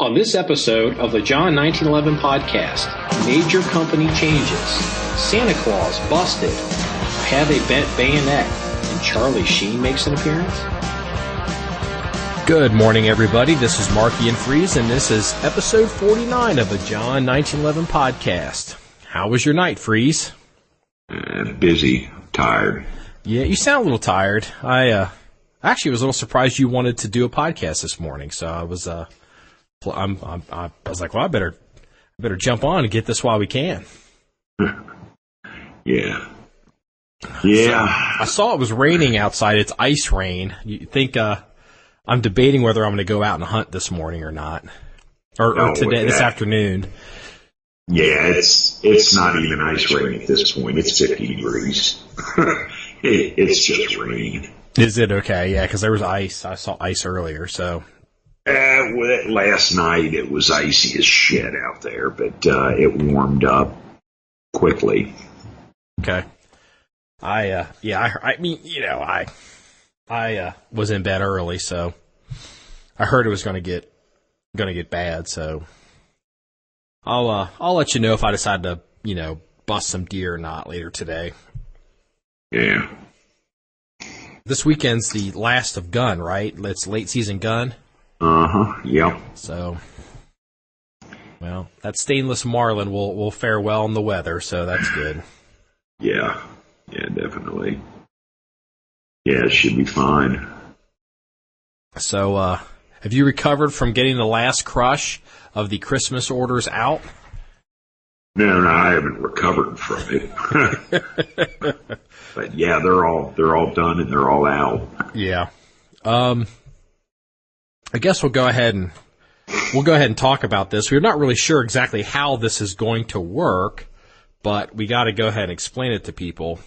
On this episode of the John1911 Podcast, major company changes, Santa Claus busted, I have a bent bayonet, and Charlie Sheen makes an appearance? Good morning, everybody. This is Marky and Freeze, and this is episode 49 of the John1911 Podcast. How was your night, Freeze? Busy, tired. Yeah, you sound a little tired. I actually was a little surprised you wanted to do a podcast this morning, so I was I was like, well, I better jump on and get this while we can. Yeah. So, I saw it was raining outside. It's ice rain. You think I'm debating whether I'm going to go out and hunt this morning or not, or today, this afternoon. Yeah, it's not even ice rain at this point. It's 50 degrees. It's just rain. Is it okay? Yeah, because there was ice. I saw ice earlier, so. Last night it was icy as shit out there, but it warmed up quickly. Okay. I mean, I was in bed early, so I heard it was going to get bad. So I'll let you know if I decide to, bust some deer or not later today. Yeah. This weekend's the last of gun, right? It's late season gun. Yep. So, well, that stainless marlin will fare well in the weather, so that's good. Yeah, definitely. Yeah, it should be fine. So, have you recovered from getting the last crush of the Christmas orders out? No, I haven't recovered from it. But yeah, they're all done and they're all out. Yeah. I guess we'll go ahead and talk about this. We're not really sure exactly how this is going to work, but we got to go ahead and explain it to people.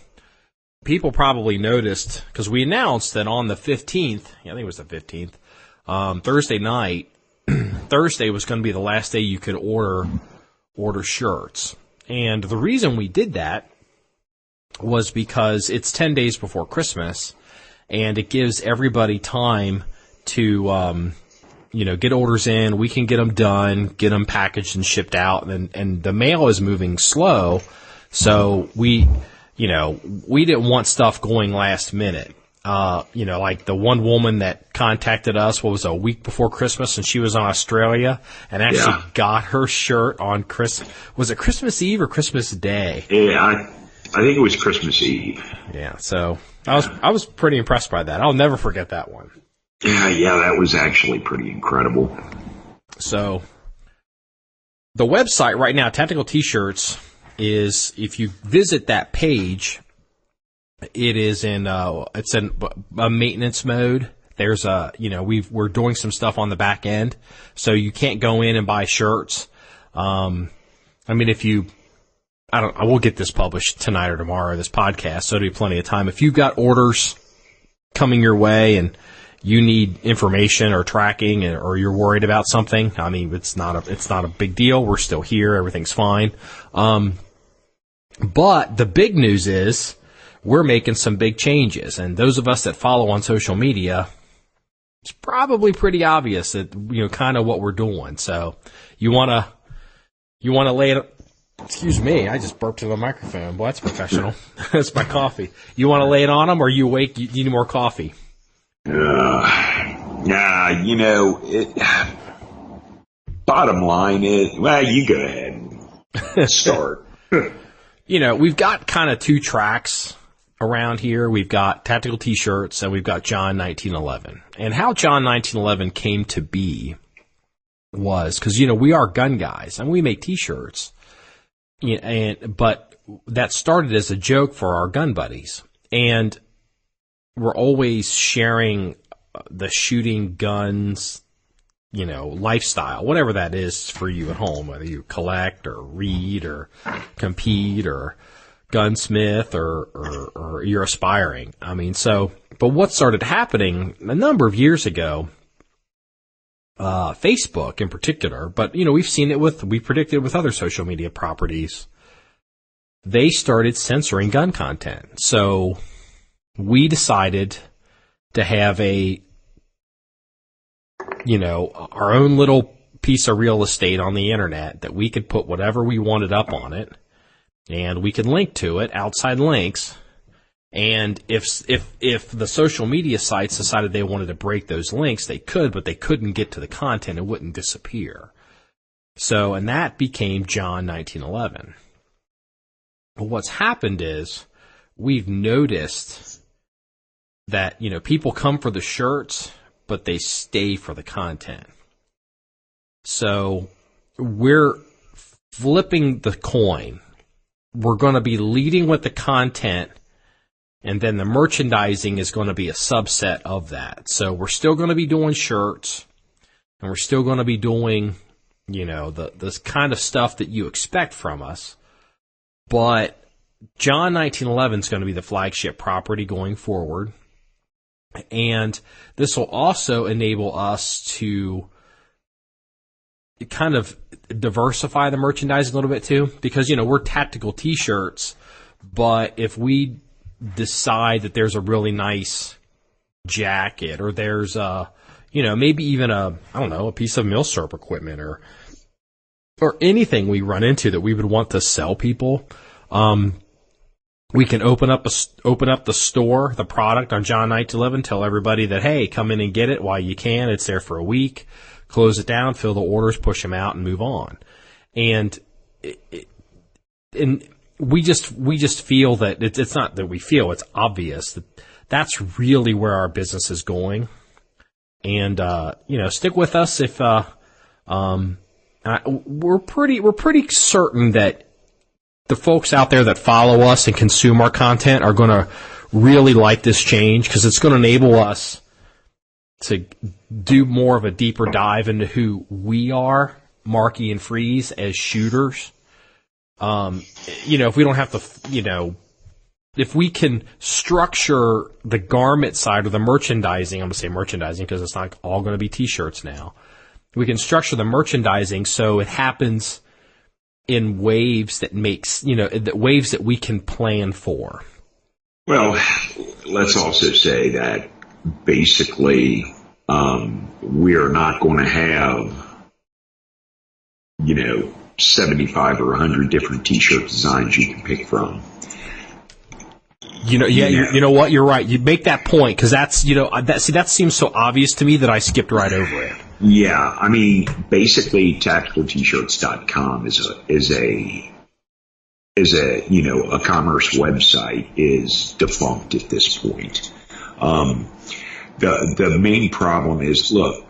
People probably noticed, because we announced that on the 15th, I think it was the 15th, Thursday night, Thursday was going to be the last day you could order shirts. And the reason we did that was because it's 10 days before Christmas, and it gives everybody time to, get orders in. We can get them done, get them packaged and shipped out, and the mail is moving slow. So we didn't want stuff going last minute. Like the one woman that contacted us, a week before Christmas, and she was in Australia and actually got her shirt on was it Christmas Eve or Christmas Day? Yeah, I think it was Christmas Eve. Yeah, so I was pretty impressed by that. I'll never forget that one. Yeah, that was actually pretty incredible. So, the website right now, Tactical T-Shirts, is, if you visit that page, it is it's in a maintenance mode. There's we're doing some stuff on the back end, so you can't go in and buy shirts. I will get this published tonight or tomorrow, this podcast, so there'll be plenty of time. If you've got orders coming your way and you need information or tracking, or you're worried about something, I mean, it's not a big deal. We're still here. Everything's fine. But the big news is we're making some big changes. And those of us that follow on social media, it's probably pretty obvious that, kind of what we're doing. So you want to lay it. Excuse me, I just burped in the microphone. Boy, that's professional. That's my coffee. You want to lay it on them, or you awake? You need more coffee? Bottom line is, you go ahead and start. We've got kind of two tracks around here. We've got Tactical T-Shirts and we've got John1911. And how John1911 came to be was because, we are gun guys and we make T-shirts. But that started as a joke for our gun buddies. And we're always sharing the shooting guns, lifestyle, whatever that is for you at home, whether you collect or read or compete or gunsmith or you're aspiring. I mean, but what started happening a number of years ago, Facebook in particular, but we've seen it we predicted with other social media properties. They started censoring gun content. So we decided to have our own little piece of real estate on the internet that we could put whatever we wanted up on it, and we could link to it, outside links. And if the social media sites decided they wanted to break those links, they could, but they couldn't get to the content. It wouldn't disappear. So, and that became John 1911. But what's happened is we've noticed that, people come for the shirts, but they stay for the content. So we're flipping the coin. We're going to be leading with the content, and then the merchandising is going to be a subset of that. So we're still going to be doing shirts, and we're still going to be doing, this kind of stuff that you expect from us. But John 1911 is going to be the flagship property going forward. And this will also enable us to kind of diversify the merchandising a little bit too, because, we're tactical t-shirts, but if we decide that there's a really nice jacket, or there's maybe even a piece of milsurp equipment or anything we run into that we would want to sell people, we can open up the store, the product on John 1911, tell everybody that, hey, come in and get it while you can. It's there for a week. Close it down, fill the orders, push them out, and move on. And we just feel that it's not that we feel, it's obvious that that's really where our business is going. And stick with us if we're pretty certain that the folks out there that follow us and consume our content are going to really like this change, because it's going to enable us to do more of a deeper dive into who we are, Marky and Freeze, as shooters. If we don't have to, if we can structure the garment side or the merchandising, I'm going to say merchandising because it's not all going to be t-shirts now. We can structure the merchandising so it happens in waves that makes, waves that we can plan for. Well, let's also say that basically we're not going to have, 75 or 100 different t-shirt designs you can pick from. You know what? You're right. You make that point because that's, that seems so obvious to me that I skipped right over it. Yeah, basically tacticaltshirts.com is a commerce website is defunct at this point. The main problem is, look,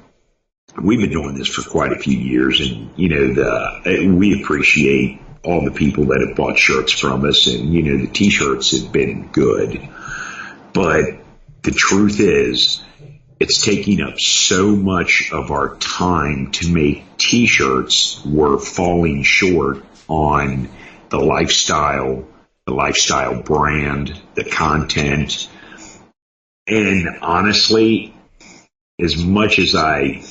we've been doing this for quite a few years, and we appreciate all the people that have bought shirts from us, and the t-shirts have been good, but the truth is, it's taking up so much of our time to make t-shirts. We're falling short on the lifestyle brand, the content. And honestly, as much as on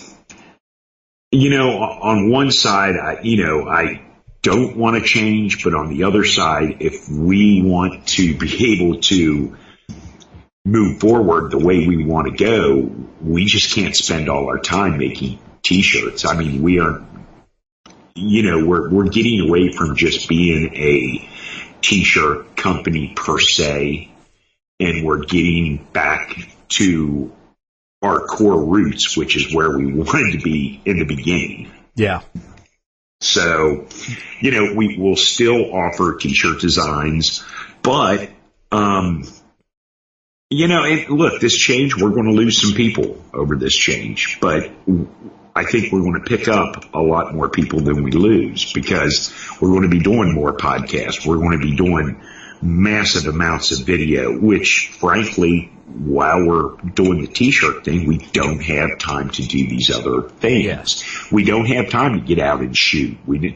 one side, I don't want to change, but on the other side, if we want to be able to move forward the way we want to go, we just can't spend all our time making t-shirts. We are, we're getting away from just being a t-shirt company per se, and we're getting back to our core roots, which is where we wanted to be in the beginning. Yeah. So, we will still offer t-shirt designs, but, and look, this change, we're going to lose some people over this change, but I think we're going to pick up a lot more people than we lose, because we're going to be doing more podcasts. We're going to be doing massive amounts of video, which frankly, while we're doing the t-shirt thing, we don't have time to do these other things. Yes. We don't have time to get out and shoot. We're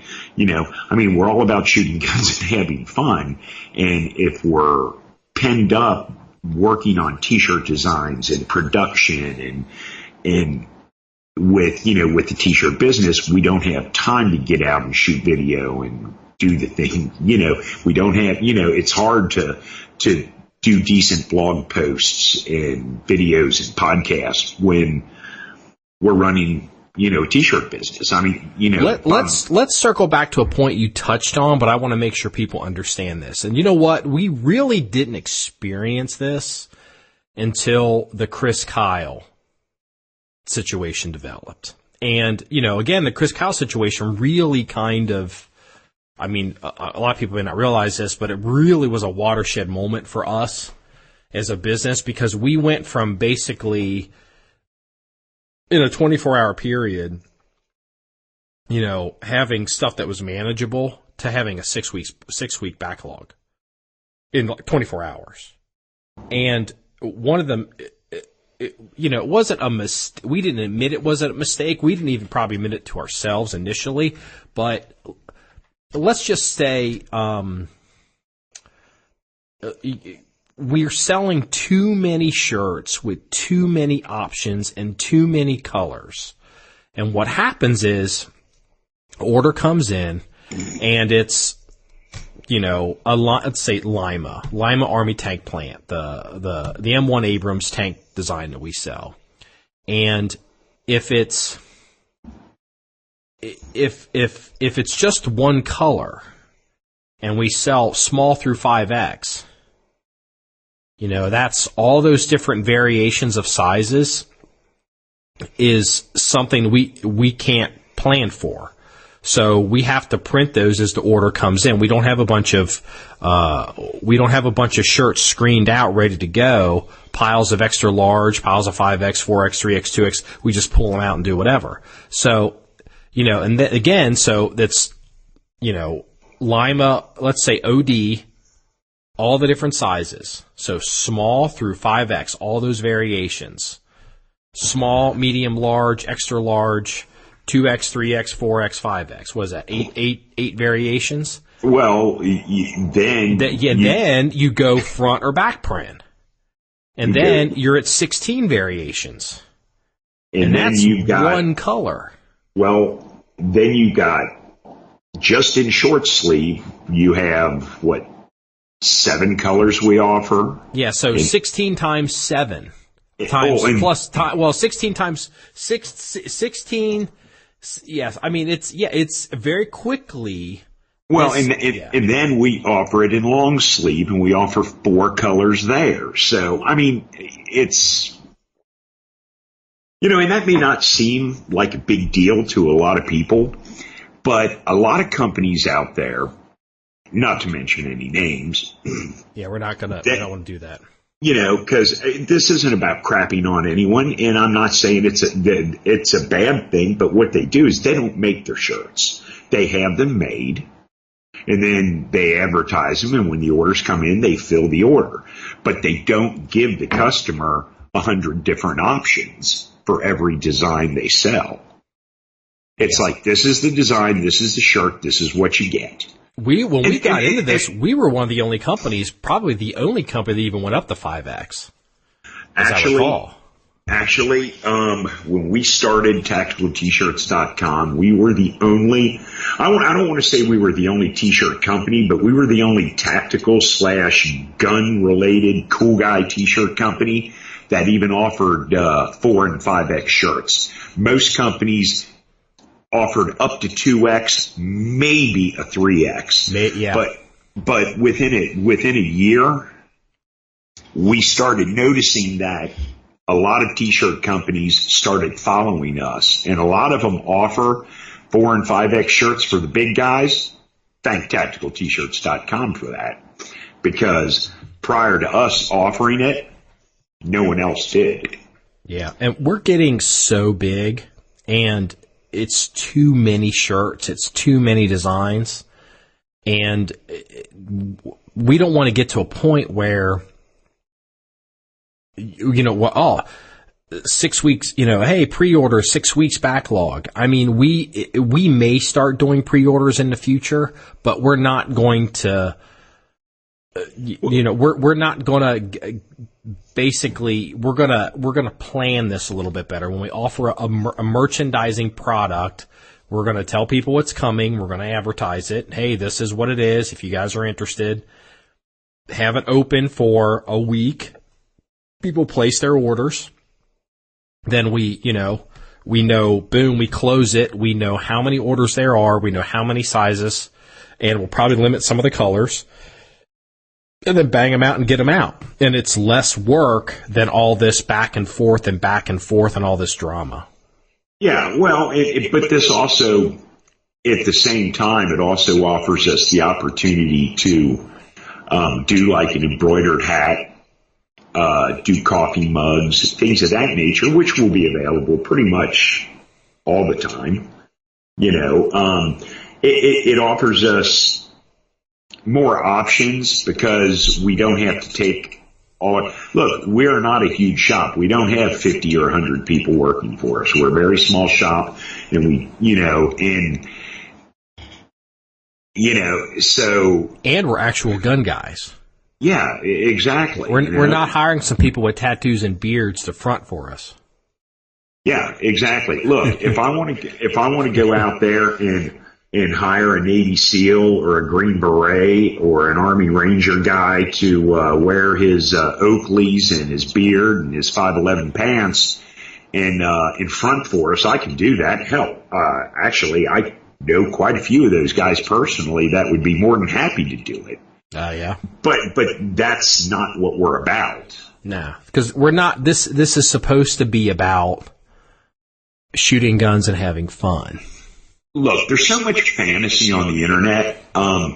all about shooting guns and having fun. And if we're penned up working on t-shirt designs and production and with the t-shirt business, we don't have time to get out and shoot video and do the thing. We don't have, it's hard to do decent blog posts and videos and podcasts when we're running t-shirt business. I mean, let's circle back to a point you touched on, but I want to make sure people understand this. And you know what? We really didn't experience this until the Chris Kyle situation developed. And, again, the Chris Kyle situation really kind of, I mean, a lot of people may not realize this, but it really was a watershed moment for us as a business, because we went from basically in a 24-hour period, having stuff that was manageable to having a 6-week backlog in like 24 hours. And one of them, it wasn't a mistake. We didn't admit it was a mistake. We didn't even probably admit it to ourselves initially, but let's just say, we're selling too many shirts with too many options and too many colors. And what happens is, order comes in, and it's, let's say Lima Army Tank Plant, the M1 Abrams tank design that we sell. And if it's just one color, and we sell small through 5X, that's all those different variations of sizes is something we can't plan for. So we have to print those as the order comes in. We don't have a bunch of shirts screened out ready to go, piles of extra large, piles of 5X, 4X, 3X, 2X. We just pull them out and do whatever. So, and again, so that's, Lima, let's say OD, all the different sizes. So small through 5X, all those variations. Small, medium, large, extra large, 2X, 3X, 4X, 5X. What is that? Eight variations? Well, then you go front or back print. And then you're at 16 variations. And that's one color. Well, then you got, just in short sleeve, you have, 7 colors we offer? Yeah, so 16 times 7 times plus, 16 times 16. Yes, I mean, it's very quickly. Well, and then we offer it in long sleeve, and we offer 4 colors there. So, I mean, it's, and that may not seem like a big deal to a lot of people, but a lot of companies out there, not to mention any names. Yeah, we don't want to do that. Because this isn't about crapping on anyone, and I'm not saying it's a bad thing, but what they do is they don't make their shirts. They have them made, and then they advertise them, and when the orders come in, they fill the order. But they don't give the customer 100 different options for every design they sell. It's like, this is the design, this is the shirt, this is what you get. When we got into this, we were one of the only companies, probably the only company that even went up to 5X. Actually, when we started TacticalT-shirts.com, we were the only, I don't want to say we were the only t-shirt company, but we were the only tactical/gun related cool guy t-shirt company that even offered 4 and 5X shirts. Most companies offered up to 2X, maybe a 3X. Yeah. But within a year, we started noticing that a lot of t-shirt companies started following us, and a lot of them offer 4 and 5X shirts for the big guys. Thank TacticalT-shirts.com for that, because prior to us offering it, no one else did. Yeah, and we're getting so big, and it's too many shirts, it's too many designs, and we don't want to get to a point where, 6 weeks, hey, pre-order, 6 weeks backlog. I mean, we may start doing pre-orders in the future, but we're not going to, we're not going to, basically, we're going to plan this a little bit better. When we offer a merchandising product, we're going to tell people what's coming. We're going to advertise it. Hey, this is what it is. If you guys are interested, have it open for a week. People place their orders. Then we We know, boom, we close it. We know how many orders there are. We know how many sizes, and we'll probably limit some of the colors, and then bang them out and get them out. And it's less work than all this back and forth and all this drama. Yeah, well, but this also, at the same time, it also offers us the opportunity to do like an embroidered hat, do coffee mugs, things of that nature, which will be available pretty much all the time. It offers us more options because we don't have to take all. Look, we're not a huge shop. We don't have 50 or 100 people working for us. We're a very small shop, and so. And we're actual gun guys. Yeah, exactly. We're not hiring some people with tattoos and beards to front for us. Yeah, exactly. Look, if I want to go out there and hire a Navy SEAL or a Green Beret or an Army Ranger guy to wear his Oakleys and his beard and his 511 pants and in front for us, I can do that. Hell, actually, I know quite a few of those guys personally that would be more than happy to do it. Yeah. But that's not what we're about. No, because we're not. This is supposed to be about shooting guns and having fun. Look, there's so much fantasy on the internet,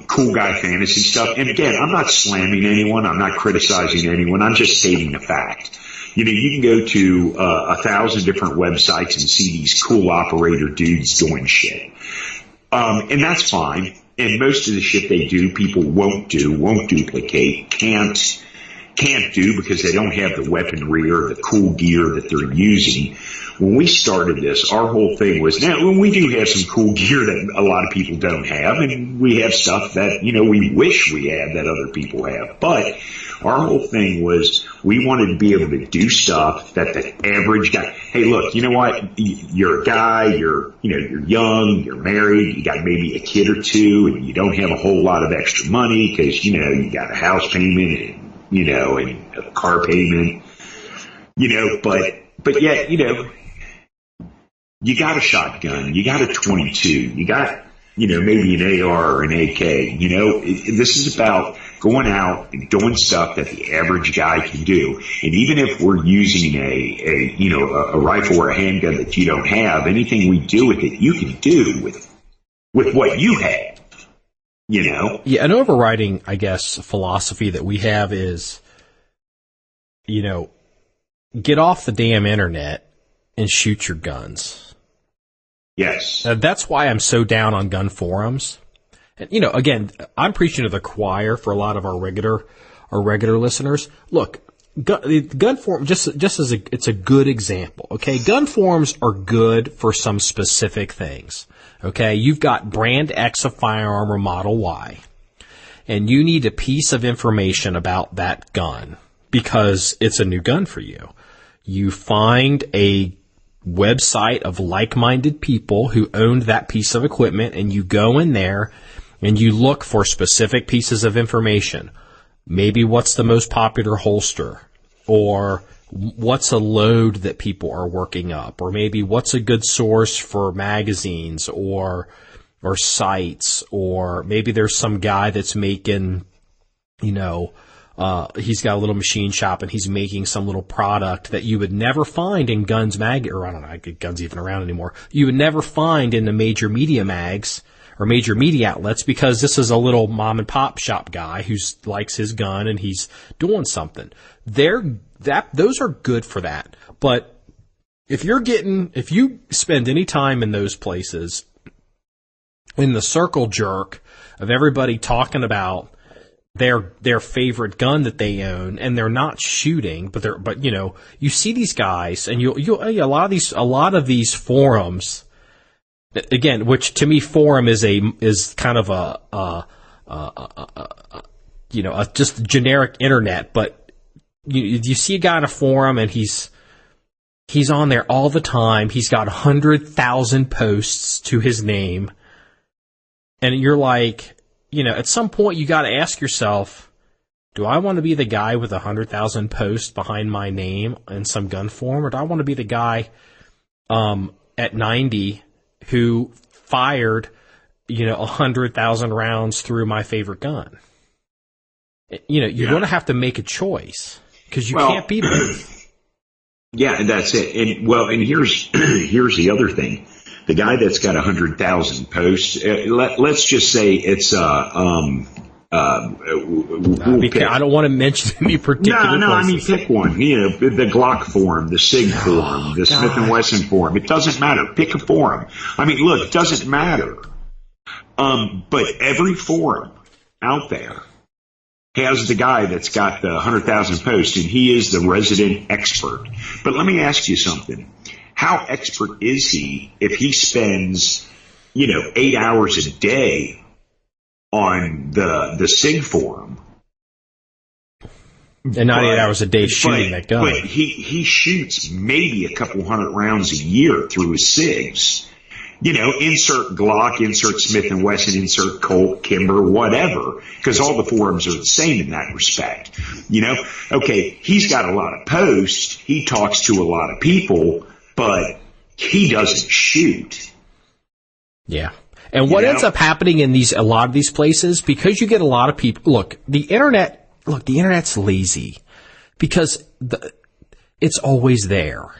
cool guy fantasy stuff. And again, I'm not slamming anyone. I'm not criticizing anyone. I'm just stating the fact. You can go to 1,000 different websites and see these cool operator dudes doing shit. And that's fine. And most of the shit they do, people won't duplicate, can't do because they don't have the weaponry or the cool gear that they're using. When we started this, our whole thing was, now we do have some cool gear that a lot of people don't have, and we have stuff that, we wish we had that other people have. But our whole thing was we wanted to be able to do stuff that the average guy, hey, look, you know what? You're a guy, you're young, you're married, you got maybe a kid or two, and you don't have a whole lot of extra money because, you got a house payment and a car payment, but yet, you got a shotgun, you got a 22, you got, maybe an AR or an AK, this is about going out and doing stuff that the average guy can do. And even if we're using a rifle or a handgun that you don't have, anything we do with it, you can do with what you have, Yeah, an overriding, I guess, philosophy that we have is, get off the damn internet and shoot your guns. Yes. That's why I'm so down on gun forums. And, again, I'm preaching to the choir for a lot of our regular listeners. Look, gun forum, just as it's a good example. Okay. Gun forums are good for some specific things. Okay. You've got brand X of firearm or model Y, and you need a piece of information about that gun because it's a new gun for you. You find a website of like-minded people who owned that piece of equipment, and you go in there and you look for specific pieces of information. Maybe what's the most popular holster, or what's a load that people are working up, or maybe what's a good source for magazines or sites, or maybe there's some guy that's making, he's got a little machine shop and he's making some little product that you would never find in Guns Mag, or I don't know, Guns even around anymore. You would never find in the major media mags or major media outlets because this is a little mom and pop shop guy who likes his gun and he's doing something. Those are good for that. But if you spend any time in those places in the circle jerk of everybody talking about their favorite gun that they own, and they're not shooting, but you see these guys, and a lot of these forums, again, which to me forum is kind of just generic internet, but you see a guy in a forum and he's on there all the time. He's got 100,000 posts to his name, and you're like, at some point you got to ask yourself, do I want to be the guy with 100,000 posts behind my name in some gun forum, or do I want to be the guy at 90 who fired, 100,000 rounds through my favorite gun. You're going to have to make a choice because you can't be both. Yeah, and that's it. And here's the other thing. The guy that's got 100,000 posts, let's just say it's I don't want to mention any particular. No. I mean, pick one. The Glock forum, the SIG forum, the Smith and Wesson forum. It doesn't matter. Pick a forum. I mean, look, it doesn't matter. But every forum out there has the guy that's got the 100,000 posts, and he is the resident expert. But let me ask you something. How expert is he if he spends, 8 hours a day on the SIG forum? And not 8 hours a day shooting that gun. But he shoots maybe a couple hundred rounds a year through his SIGs. Insert Glock, insert Smith & Wesson, insert Colt, Kimber, whatever, because all the forums are the same in that respect. Okay, he's got a lot of posts, he talks to a lot of people, but he doesn't shoot. Yeah. And what ends up happening in a lot of these places, because you get a lot of people, the internet's lazy because it's always there.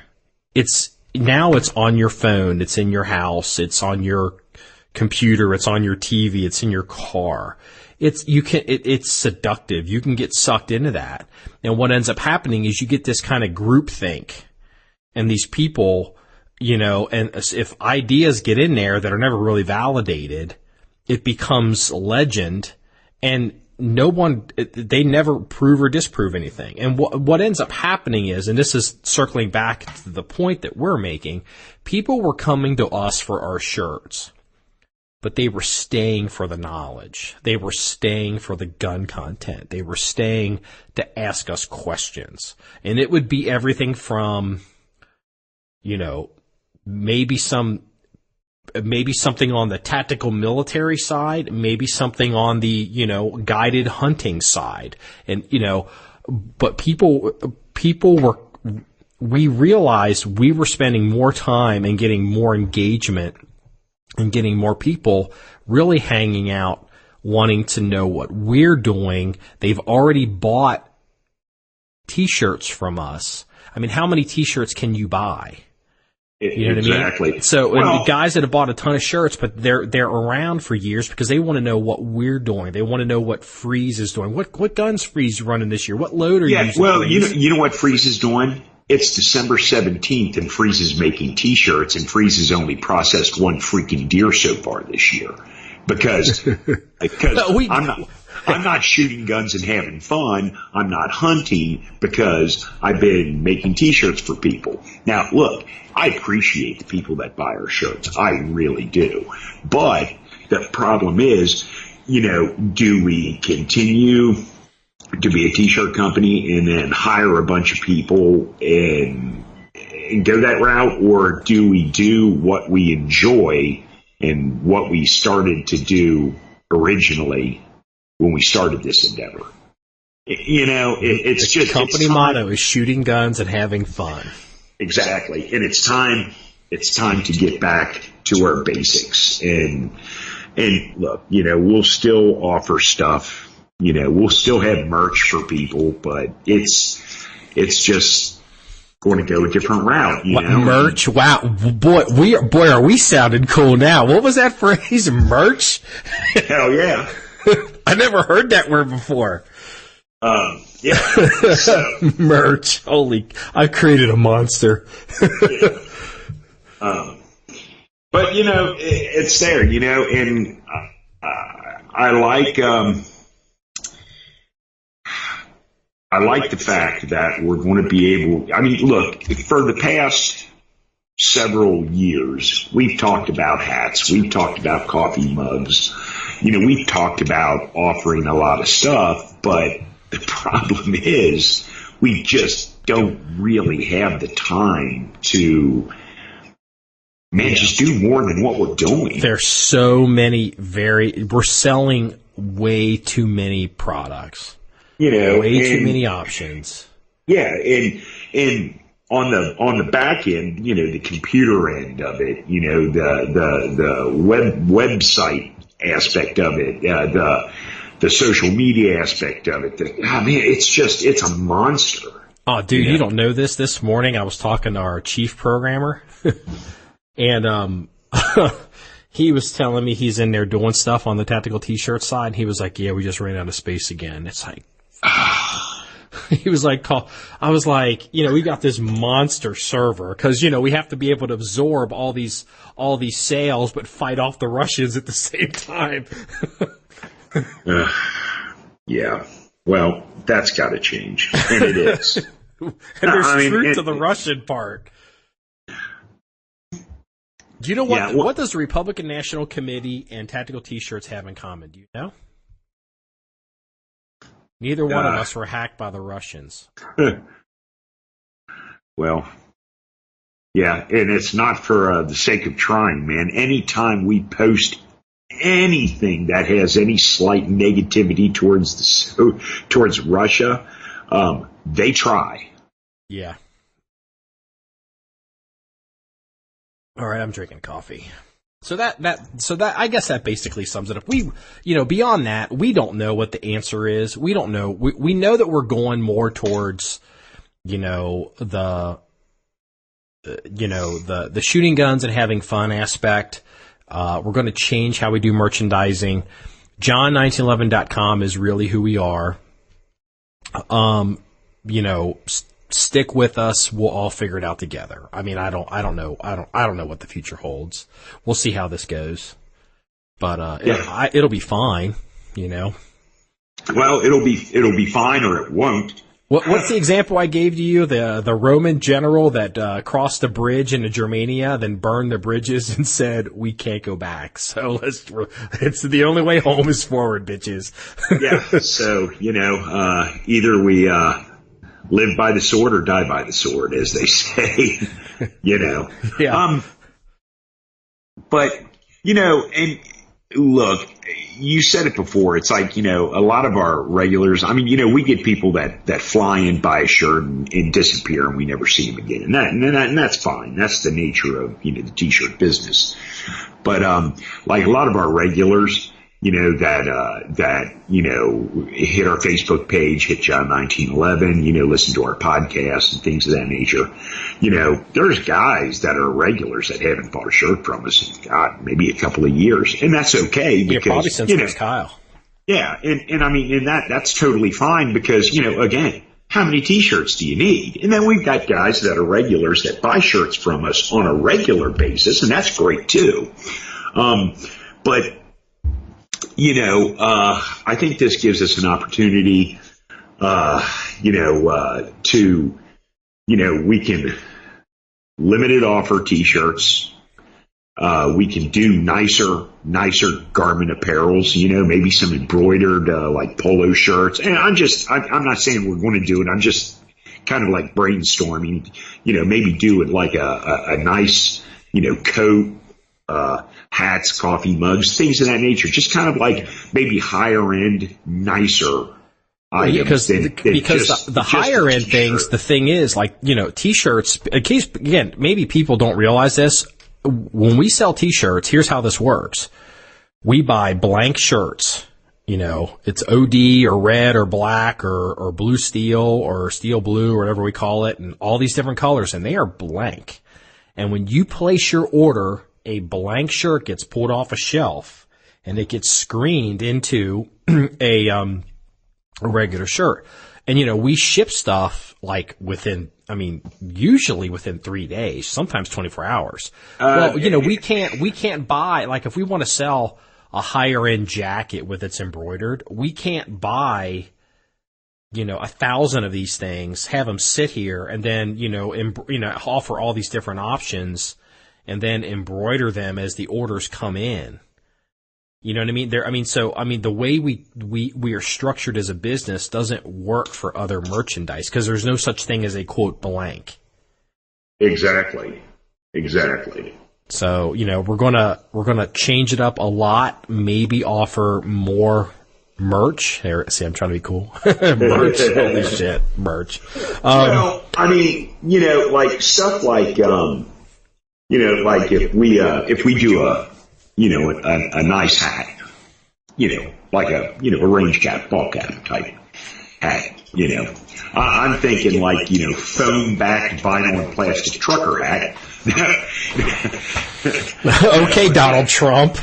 Now it's on your phone, it's in your house, it's on your computer, it's on your TV, it's in your car. It's seductive. You can get sucked into that. And what ends up happening is you get this kind of groupthink. And these people, and if ideas get in there that are never really validated, it becomes legend, and they never prove or disprove anything. And what ends up happening is, and this is circling back to the point that we're making, people were coming to us for our shirts, but they were staying for the knowledge. They were staying for the gun content. They were staying to ask us questions. And it would be everything from, maybe something on the tactical military side, maybe something on the, guided hunting side. And, but we realized we were spending more time and getting more engagement and getting more people really hanging out, wanting to know what we're doing. They've already bought T-shirts from us. I mean, how many T-shirts can you buy? You know exactly. What I mean? So, and the guys that have bought a ton of shirts, but they're around for years because they want to know what we're doing. They want to know what Freeze is doing. What guns Freeze running this year? What load are you using? Well, you know what Freeze is doing? It's December 17th, and Freeze is making T-shirts, and Freeze has only processed one freaking deer so far this year because I'm not shooting guns and having fun. I'm not hunting because I've been making T-shirts for people. Now, look, I appreciate the people that buy our shirts. I really do. But the problem is, do we continue to be a T-shirt company and then hire a bunch of people and go that route, or do we do what we enjoy and what we started to do originally when we started this endeavor? It's just the company motto is shooting guns and having fun. Exactly. And it's time to get back to our basics. And look, we'll still offer stuff. We'll still have merch for people, but it's just going to go a different route. Merch? Wow. Boy, are we sounding cool now. What was that phrase? Merch? Hell yeah. I never heard that word before. Yeah. So, merch. Holy, I created a monster. Yeah. But it's there, and I like the fact that we're going to be able. I mean, look, for the past several years, we've talked about hats, we've talked about coffee mugs, we've talked about offering a lot of stuff, but the problem is we just don't really have the time to, just do more than what we're doing. There's so many we're selling way too many products. Way too many options. Yeah, and on the back end, the computer end of it, the website aspect of it, the social media aspect of it. It's a monster. Oh, dude, you don't know this. This morning I was talking to our chief programmer, and he was telling me he's in there doing stuff on the tactical t-shirt side, and he was like, yeah, we just ran out of space again. It's like, he was like, I was like, we got this monster server, because, we have to be able to absorb all these sales, but fight off the Russians at the same time. Yeah. Well, that's got to change, and it is. And there's truth to the Russian part. Do you know what? Yeah, what does the Republican National Committee and tactical T-shirts have in common? Do you know? Neither one of us were hacked by the Russians. Well, yeah, and it's not for the sake of trying, man. Anytime we post anything that has any slight negativity towards Russia, they try. Yeah. All right, I'm drinking coffee. So that I guess that basically sums it up. We, beyond that, we don't know what the answer is. We don't know. We know that we're going more towards, the shooting guns and having fun aspect. We're going to change how we do merchandising. John1911.com is really who we are. Stick with us. We'll all figure it out together. I mean, I don't know what the future holds. We'll see how this goes, but it'll be fine. Well, it'll be fine, or it won't. What's the example I gave to you? The Roman general that crossed the bridge into Germania, then burned the bridges and said, "We can't go back." So it's the only way home is forward, bitches. Yeah. So either we live by the sword or die by the sword, as they say. Yeah. But and look, you said it before. It's like, a lot of our regulars, we get people that fly in, buy a shirt and disappear, and we never see them again. And that's fine. That's the nature of, the t-shirt business. But, like a lot of our regulars, that hit our Facebook page, hit John 1911, listen to our podcast and things of that nature. There's guys that are regulars that haven't bought a shirt from us in, God, maybe a couple of years. And that's okay because, probably since Kyle. Yeah. And that's totally fine because, again, how many t-shirts do you need? And then we've got guys that are regulars that buy shirts from us on a regular basis, and that's great too. But I think this gives us an opportunity, to, we can limited offer t-shirts. We can do nicer garment apparels, maybe some embroidered, like polo shirts. And I'm not saying we're going to do it. I'm just kind of like brainstorming, maybe do it like a nice, coat, hats, coffee mugs, things of that nature. Just kind of like maybe higher end, nicer items. Because the higher end things, the thing is, like, t-shirts, in case, again, maybe people don't realize this. When we sell t-shirts, here's how this works. We buy blank shirts. It's OD or red or black or blue steel or steel blue or whatever we call it, and all these different colors, and they are blank. And when you place your order, a blank shirt gets pulled off a shelf and it gets screened into a regular shirt. And, we ship stuff like usually within 3 days, sometimes 24 hours. We can't buy, like, if we want to sell a higher end jacket with its embroidered, we can't buy, 1,000 of these things, have them sit here and then, offer all these different options and then embroider them as the orders come in. You know what I mean? The way we are structured as a business doesn't work for other merchandise because there's no such thing as a quote blank. Exactly. So, we're gonna change it up a lot, maybe offer more merch. Here, see, I'm trying to be cool. Merch. Holy shit. Merch. Well, I mean, like stuff like, like if we do a nice hat, like a range cap, ball cap type hat, I'm thinking like, foam back vinyl and plastic trucker hat. Okay, Donald Trump.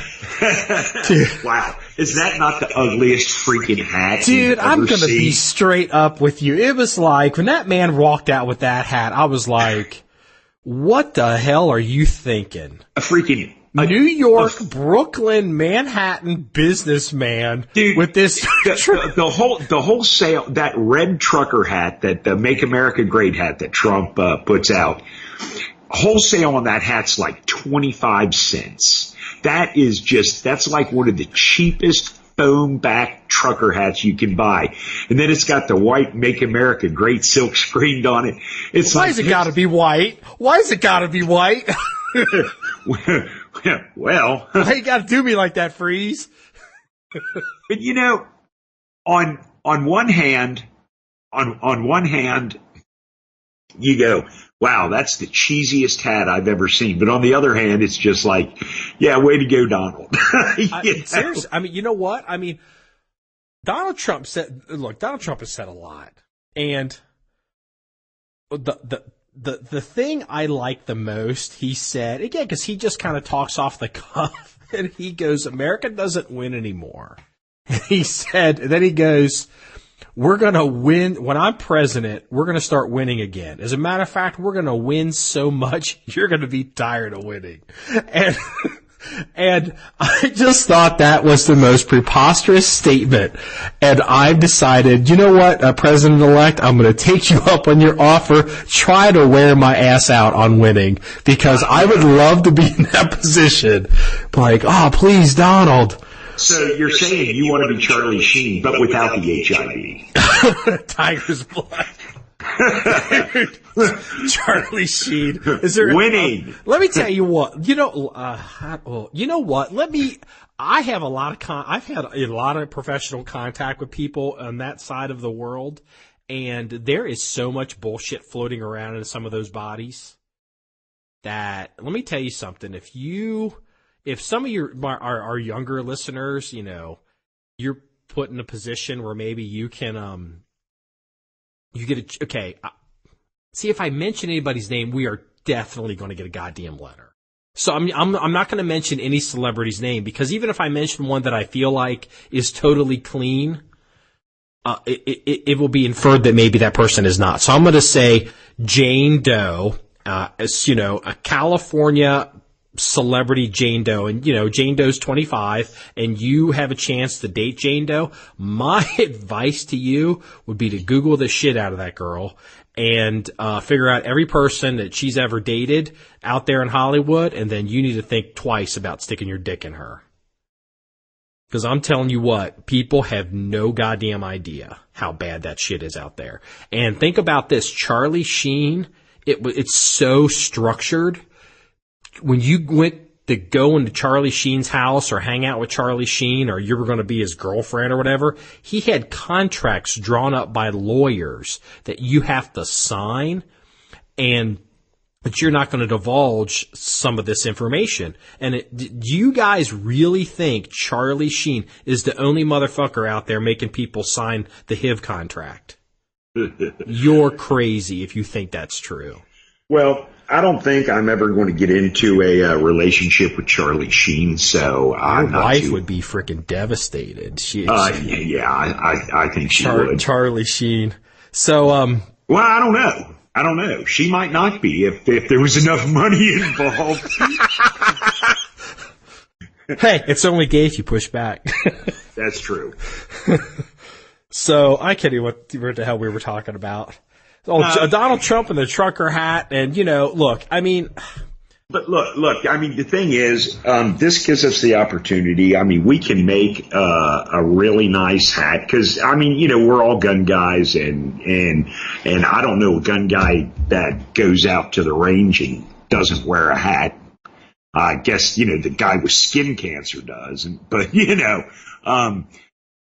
Wow. Is that not the ugliest freaking hat? Dude, I'm going to be straight up with you. It was like, when that man walked out with that hat, I was like, what the hell are you thinking? A freaking New York, Brooklyn, Manhattan businessman, dude, with this. the wholesale, that red trucker hat, that the Make America Great hat that Trump puts out, wholesale on that hat's like 25 cents. That's like one of the cheapest foam back trucker hats you can buy. And then it's got the white Make America Great silk screened on it. It's Why like, has it got to be white? Why has it got to be white? Well, why you got to do me like that, Freeze? But on one hand, you go, wow, that's the cheesiest hat I've ever seen. But on the other hand, it's just like, yeah, way to go, Donald. Seriously, I mean, you know what? I mean, Donald Trump has said a lot, and the thing I like the most, he said, again, because he just kind of talks off the cuff, and he goes, America doesn't win anymore. And he said, and then he goes, we're going to win. When I'm president, we're going to start winning again. As a matter of fact, we're going to win so much, you're going to be tired of winning. And I just thought that was the most preposterous statement. And I've decided, you know what, President-elect, I'm going to take you up on your offer. Try to wear my ass out on winning, because I would love to be in that position. Like, oh, please, Donald. So you're saying you want to be Charlie Sheen, but without the HIV. Tiger's blood. Charlie Sheen. Is there winning? Let me tell you what. You know what? I have I've had a lot of professional contact with people on that side of the world, and there is so much bullshit floating around in some of those bodies that, let me tell you something. If some of our younger listeners, you're put in a position where maybe you can, see, if I mention anybody's name, we are definitely going to get a goddamn letter. So I'm not going to mention any celebrity's name, because even if I mention one that I feel like is totally clean, it will be inferred that maybe that person is not. So I'm going to say Jane Doe, a California celebrity Jane Doe, and Jane Doe's 25, and you have a chance to date Jane Doe. My advice to you would be to Google the shit out of that girl and figure out every person that she's ever dated out there in Hollywood, and then you need to think twice about sticking your dick in her. Because I'm telling you what, people have no goddamn idea how bad that shit is out there. And think about this, Charlie Sheen, it's so structured. When you went to go into Charlie Sheen's house or hang out with Charlie Sheen, or you were going to be his girlfriend or whatever, he had contracts drawn up by lawyers that you have to sign, and that you're not going to divulge some of this information. And do you guys really think Charlie Sheen is the only motherfucker out there making people sign the HIV contract? You're crazy if you think that's true. Well, I don't think I'm ever going to get into a relationship with Charlie Sheen, so your wife would be freaking devastated. I think she would. Charlie Sheen. So, well, I don't know. She might not be if there was enough money involved. Hey, it's only gay if you push back. That's true. So I can't even what the hell we were talking about. Donald Trump in the trucker hat, and look, I mean. But look, I mean, the thing is, this gives us the opportunity. I mean, we can make a really nice hat, because I mean, we're all gun guys, and I don't know a gun guy that goes out to the range and doesn't wear a hat. I guess the guy with skin cancer does, but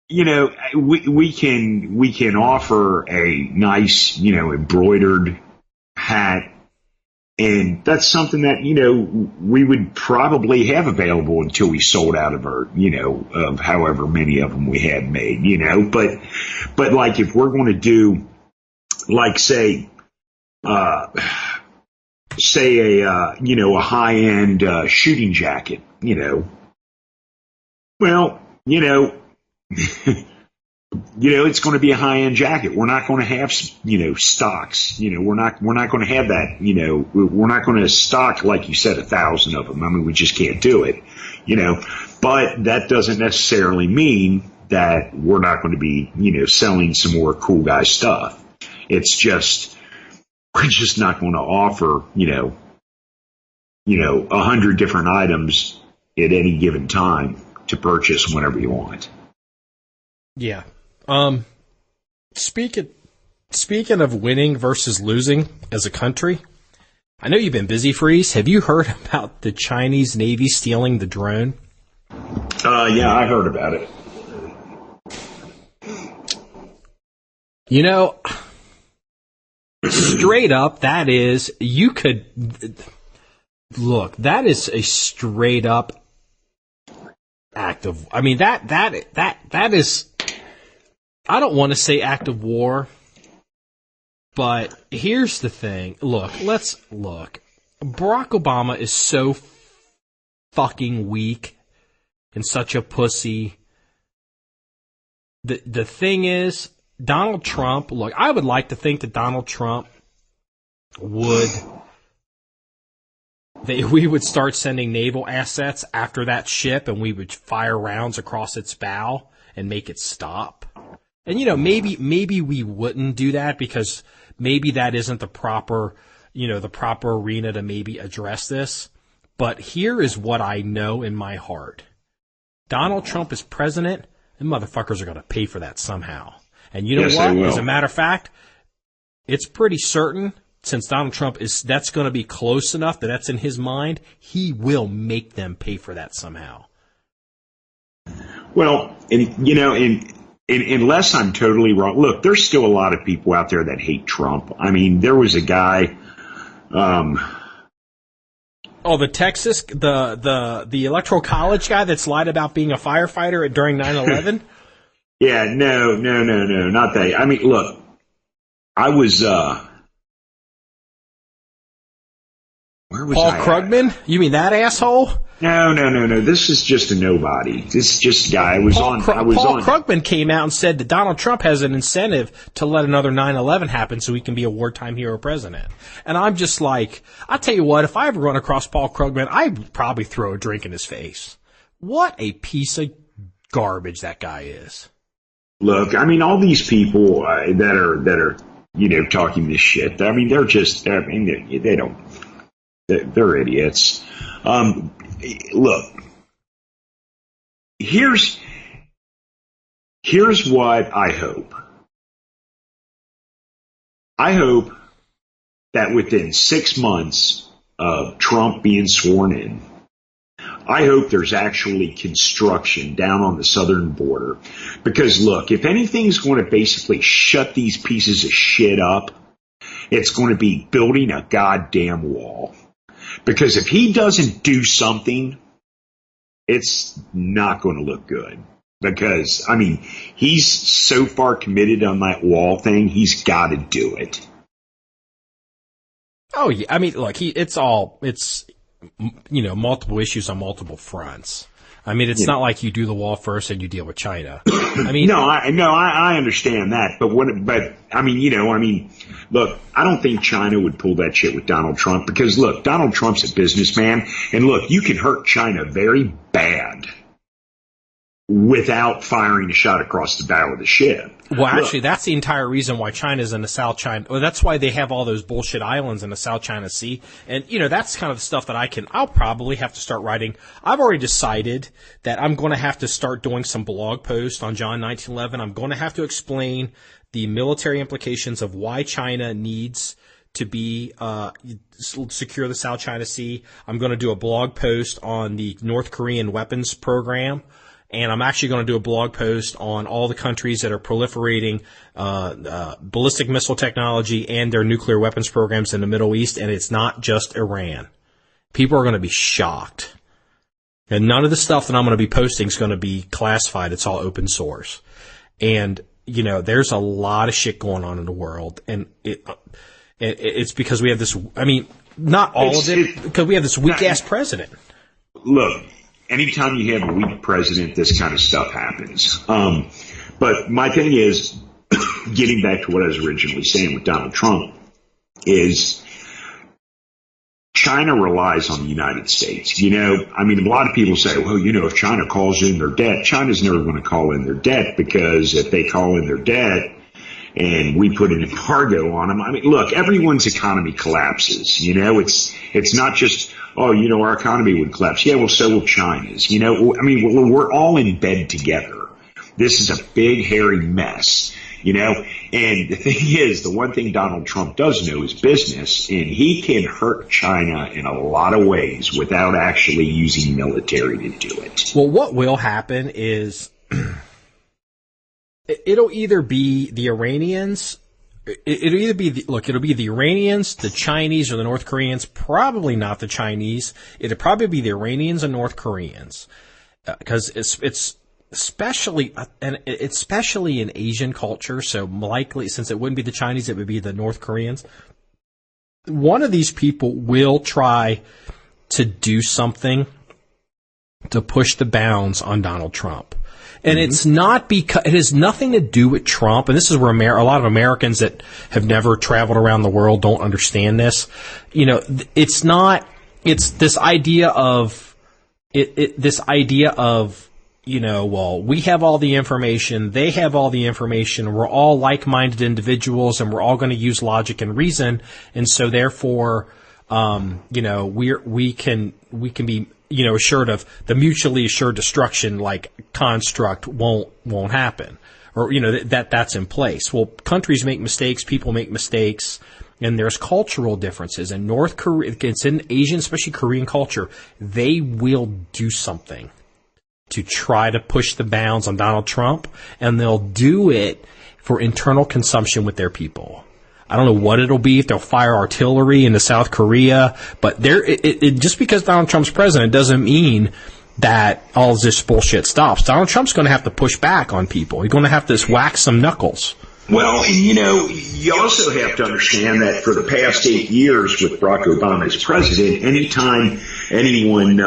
we can offer a nice, embroidered hat. And that's something that, we would probably have available until we sold out of our, of however many of them we had made, but like if we're going to do like say a high end, shooting jacket, well, it's going to be a high-end jacket. We're not going to have, stocks. We're not going to have that. We're not going to stock, like you said, 1,000 of them. I mean, we just can't do it. But that doesn't necessarily mean that we're not going to be, selling some more cool guy stuff. It's just we're just not going to offer, 100 different items at any given time to purchase whenever you want. Yeah. Speaking of winning versus losing as a country, I know you've been busy, Freeze. Have you heard about the Chinese Navy stealing the drone? Yeah, I heard about it. Straight up, that is a straight up act of, I mean, that is, I don't want to say act of war, but here's the thing. Let's look. Barack Obama is so fucking weak and such a pussy. The thing is, Donald Trump, I would like to think that Donald Trump we would start sending naval assets after that ship, and we would fire rounds across its bow and make it stop. And maybe we wouldn't do that because maybe that isn't the proper arena to maybe address this. But here is what I know in my heart: Donald Trump is president, and motherfuckers are going to pay for that somehow. And you know what? As a matter of fact, it's pretty certain, since Donald Trump that's going to be close enough that that's in his mind, he will make them pay for that somehow. Well, unless I'm totally wrong, look, there's still a lot of people out there that hate Trump. I mean, there was a guy. The Texas, the Electoral College guy that's lied about being a firefighter during 9/11. Yeah, no, not that. I mean, look, I was. Where was Paul I Krugman? at? You mean that asshole? No. This is just a nobody. This is just a guy. Paul Krugman came out and said that Donald Trump has an incentive to let another 9/11 happen so he can be a wartime hero president. And I'm just like, I'll tell you what, if I ever run across Paul Krugman, I'd probably throw a drink in his face. What a piece of garbage that guy is. Look, I mean, all these people that are talking this shit. I mean, they're just. I mean, they don't. They're idiots. Look, here's what I hope. I hope that within 6 months of Trump being sworn in, I hope there's actually construction down on the southern border. Because look, if anything's going to basically shut these pieces of shit up, it's going to be building a goddamn wall. Because if he doesn't do something, it's not going to look good. Because, I mean, he's so far committed on that wall thing, he's got to do it. Oh, yeah. I mean, look, it's multiple issues on multiple fronts. I mean, it's not like you do the wall first and you deal with China. I mean, I understand that, but look, I don't think China would pull that shit with Donald Trump because look, Donald Trump's a businessman, and look, you can hurt China very bad without firing a shot across the bow of the ship. Well, actually, that's the entire reason why China's in the South China. Well, that's why they have all those bullshit islands in the South China Sea. And, that's kind of the stuff that I'll probably have to start writing. I've already decided that I'm going to have to start doing some blog posts on John1911. I'm going to have to explain the military implications of why China needs to be secure the South China Sea. I'm going to do a blog post on the North Korean weapons program. And I'm actually going to do a blog post on all the countries that are proliferating ballistic missile technology and their nuclear weapons programs in the Middle East, and it's not just Iran. People are going to be shocked. And none of the stuff that I'm going to be posting is going to be classified. It's all open source. And, you know, there's a lot of shit going on in the world. And it's because we have this, I mean, not all of it, because we have this weak-ass president. Look, anytime you have a weak president, this kind of stuff happens. But my thing is, getting back to what I was originally saying with Donald Trump, is China relies on the United States. You know, I mean, a lot of people say, well, you know, if China calls in their debt, China's never going to call in their debt, because if they call in their debt and we put an embargo on them, I mean, look, everyone's economy collapses. You know, it's not just, oh, you know, our economy would collapse. Yeah, well, so will China's. You know, I mean, we're all in bed together. This is a big, hairy mess. You know, and the thing is, the one thing Donald Trump does know is business, and he can hurt China in a lot of ways without actually using military to do it. Well, what will happen is it'll either be the Iranians, it'll either be it'll be the Iranians, the Chinese, or the North Koreans. Probably not the Chinese. It'll probably be the Iranians and North Koreans, because it's especially in Asian culture, so likely, since it wouldn't be the Chinese, it would be the North Koreans. One of these people will try to do something to push the bounds on Donald Trump. And it's not because, it has nothing to do with Trump, and this is where a lot of Americans that have never traveled around the world don't understand this. You know, it's this idea of, you know, well, we have all the information, they have all the information, we're all like-minded individuals, and we're all going to use logic and reason, and so therefore, you know, we can be, you know, assured of the mutually assured destruction, like, construct won't happen, or, you know, that's in place. Well, countries make mistakes, people make mistakes, and there's cultural differences. And North Korea, it's in Asian, especially Korean culture, they will do something to try to push the bounds on Donald Trump, and they'll do it for internal consumption with their people. I don't know what it'll be, if they'll fire artillery into South Korea, but just because Donald Trump's president doesn't mean that all this bullshit stops. Donald Trump's going to have to push back on people. He's going to have to whack some knuckles. Well, and you know, you also have to understand that for the past 8 years with Barack Obama as president, anytime anyone,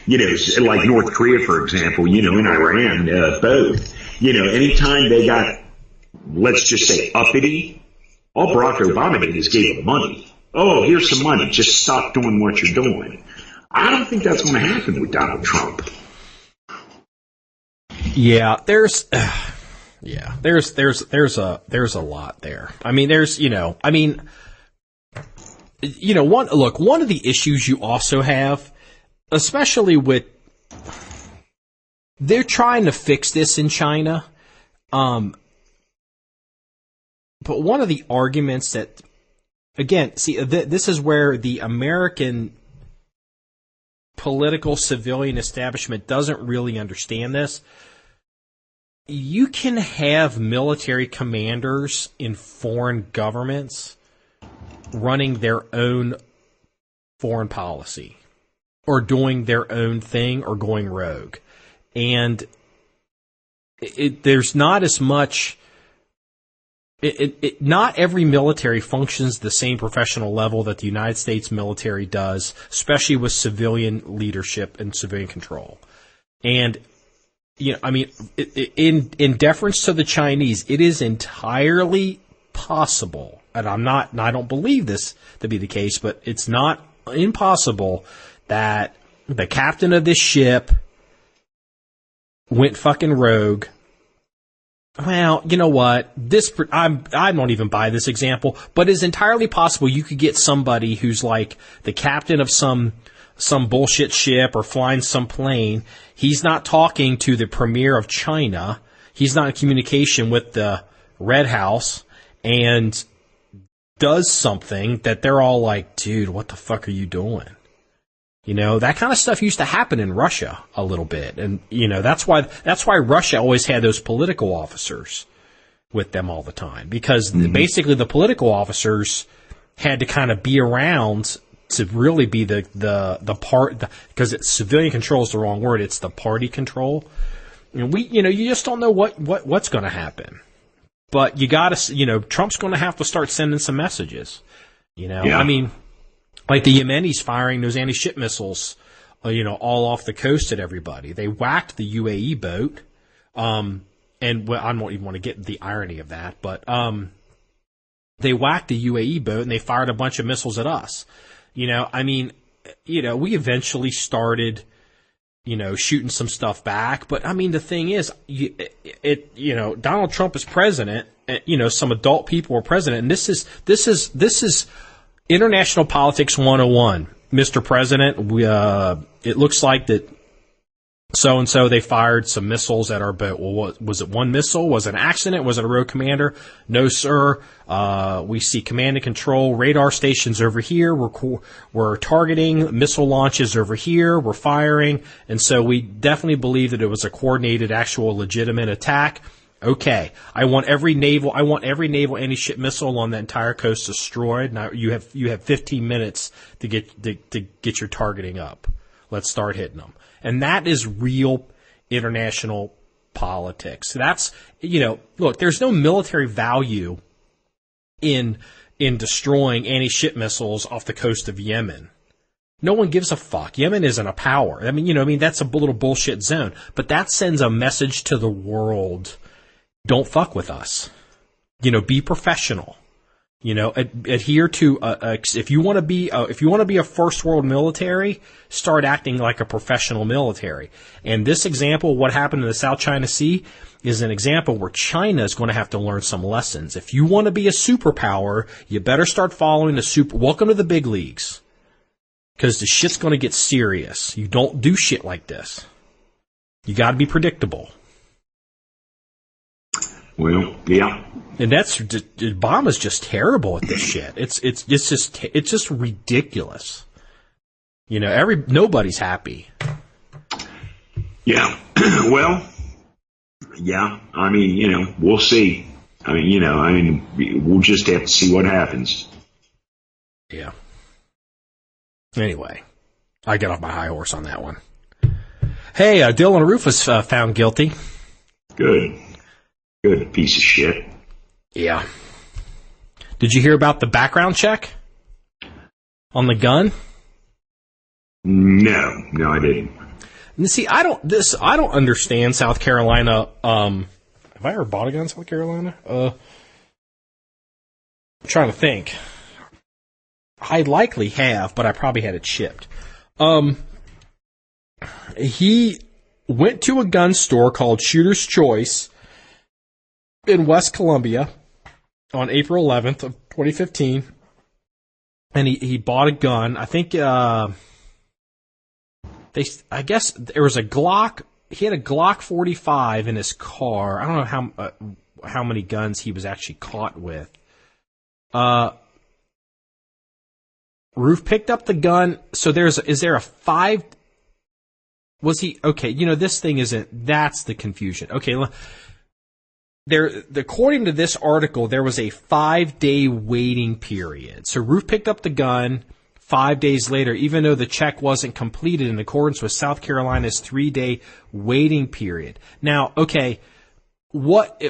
you know, like North Korea, for example, you know, and Iran, both, you know, anytime they got, let's just say, uppity, all Barack Obama did is gave them money. Oh, here's some money. Just stop doing what you're doing. I don't think that's going to happen with Donald Trump. Yeah, there's a lot there. I mean, one of the issues you also have, especially with, they're trying to fix this in China, but one of the arguments that, again, see, this is where the American political civilian establishment doesn't really understand this. You can have military commanders in foreign governments running their own foreign policy, or doing their own thing, or going rogue. And there's not as much, not every military functions the same professional level that the United States military does, especially with civilian leadership and civilian control. And, you know, I mean, in deference to the Chinese, it is entirely possible, and I don't believe this to be the case, but it's not impossible that the captain of this ship went fucking rogue. Well, you know what? I don't even buy this example, but it's entirely possible you could get somebody who's like the captain of some bullshit ship or flying some plane. He's not talking to the premier of China. He's not in communication with the Red House, and does something that they're all like, dude, what the fuck are you doing? You know, that kind of stuff used to happen in Russia a little bit. And, you know, that's why Russia always had those political officers with them all the time. Because basically the political officers had to kind of be around to really be the part, because civilian control is the wrong word. It's the party control. You just don't know what's going to happen. But you got to, Trump's going to have to start sending some messages. I mean, like the Yemenis firing those anti-ship missiles, all off the coast at everybody. They whacked the UAE boat, and I don't even want to get the irony of that, but they whacked the UAE boat and they fired a bunch of missiles at us. We eventually started, shooting some stuff back. But I mean, the thing is, Donald Trump is president. Some adult people are president, and this is international politics 101, Mr. President. It looks like that so-and-so, they fired some missiles at our boat. Well, was it one missile? Was it an accident? Was it a rogue commander? No, sir. We see command and control radar stations over here. We're targeting missile launches over here. We're firing. And so we definitely believe that it was a coordinated, actual, legitimate attack. Okay. I want every naval anti-ship missile on the entire coast destroyed. Now you have 15 minutes to get your targeting up. Let's start hitting them. And that is real international politics. That's, look, there's no military value in destroying anti-ship missiles off the coast of Yemen. No one gives a fuck. Yemen isn't a power. I mean, that's a little bullshit zone. But that sends a message to the world. Don't fuck with us. Be professional. Adhere to, if you want to be a first world military, start acting like a professional military. And this example, what happened in the South China Sea, is an example where China is going to have to learn some lessons. If you want to be a superpower, you better start following welcome to the big leagues. Because the shit's going to get serious. You don't do shit like this. You got to be predictable. Well, yeah. And Obama's just terrible at this shit. It's just ridiculous. Nobody's happy. Yeah. Well, yeah. I mean, we'll see. We'll just have to see what happens. Yeah. Anyway, I get off my high horse on that one. Hey, Dylan Roof was found guilty. Good piece of shit. Yeah. Did you hear about the background check on the gun? No, I didn't. And see, I don't understand South Carolina. Have I ever bought a gun in South Carolina? I'm trying to think. I likely have, but I probably had it shipped. He went to a gun store called Shooter's Choice in West Columbia on April 11th of 2015, and he bought a gun. I think I guess there was a Glock. He had a Glock 45 in his car. I don't know how many guns he was actually caught with. Roof picked up the gun. So is there a 5? Was he okay? This thing isn't. That's the confusion. Okay. According to this article, there was a 5-day waiting period. So Roof picked up the gun 5 days later, even though the check wasn't completed in accordance with South Carolina's 3-day waiting period. Now, okay, what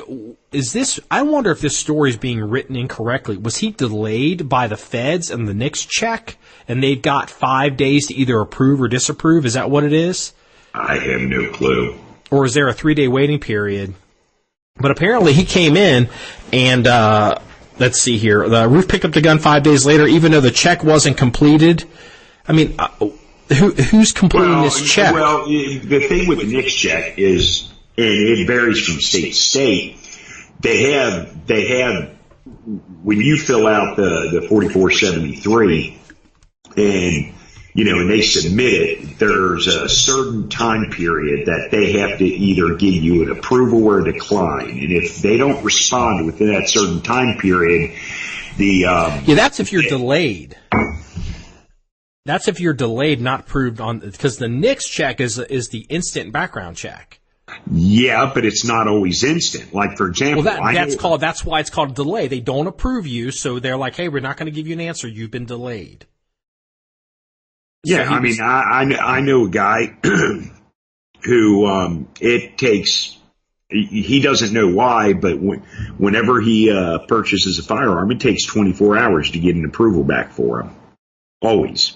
is this? I wonder if this story is being written incorrectly. Was he delayed by the feds and the NICS check, and they've got 5 days to either approve or disapprove? Is that what it is? I have no clue. Or is there a 3-day waiting period? But apparently he came in and, let's see here. The Roof picked up the gun 5 days later, even though the check wasn't completed. I mean, who's completing this check? Well, the thing with the NICS check is, and it varies from state to state, they have, when you fill out the 4473 and, and they submit it, there's a certain time period that they have to either give you an approval or a decline. And if they don't respond within that certain time period, that's if you're delayed. That's if you're delayed, not approved on, because the NICS check is the instant background check. Yeah, but it's not always instant. Like, for example, that's why it's called a delay. They don't approve you, so they're like, hey, we're not going to give you an answer. You've been delayed. Yeah, so I know a guy who it takes. He doesn't know why, but whenever he purchases a firearm, it takes 24 hours to get an approval back for him. Always.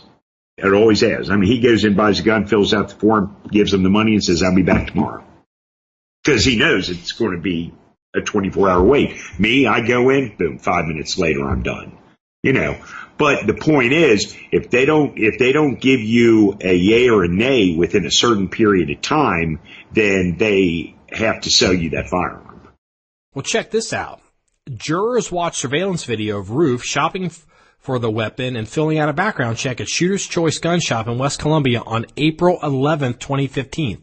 It always has. I mean, he goes in, buys a gun, fills out the form, gives them the money, and says, I'll be back tomorrow. Because he knows it's going to be a 24-hour wait. Me, I go in, boom, 5 minutes later, I'm done. You know. But the point is, if they don't give you a yay or a nay within a certain period of time, then they have to sell you that firearm. Well, check this out. Jurors watched surveillance video of Roof shopping for the weapon and filling out a background check at Shooter's Choice Gun Shop in West Columbia on April 11th, 2015.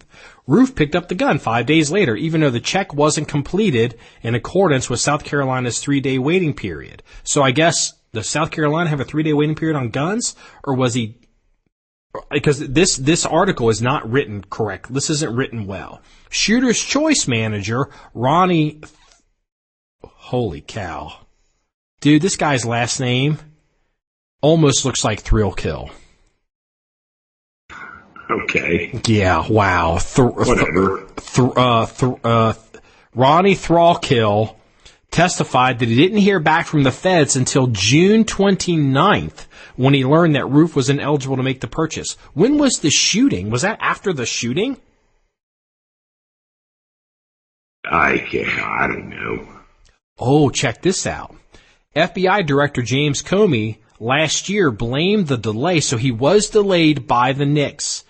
Roof picked up the gun 5 days later, even though the check wasn't completed in accordance with South Carolina's 3-day waiting period. So I guess, does South Carolina have a 3-day waiting period on guns? Or was he... Because this article is not written correct. This isn't written well. Shooter's Choice manager, Ronnie... Holy cow. Dude, this guy's last name almost looks like Thrill Kill. Okay. Yeah, wow. Whatever. Ronnie Thrallkill testified that he didn't hear back from the feds until June 29th when he learned that Roof was ineligible to make the purchase. When was the shooting? Was that after the shooting? I don't know. Oh, check this out. FBI Director James Comey last year blamed the delay, so he was delayed by the NICS.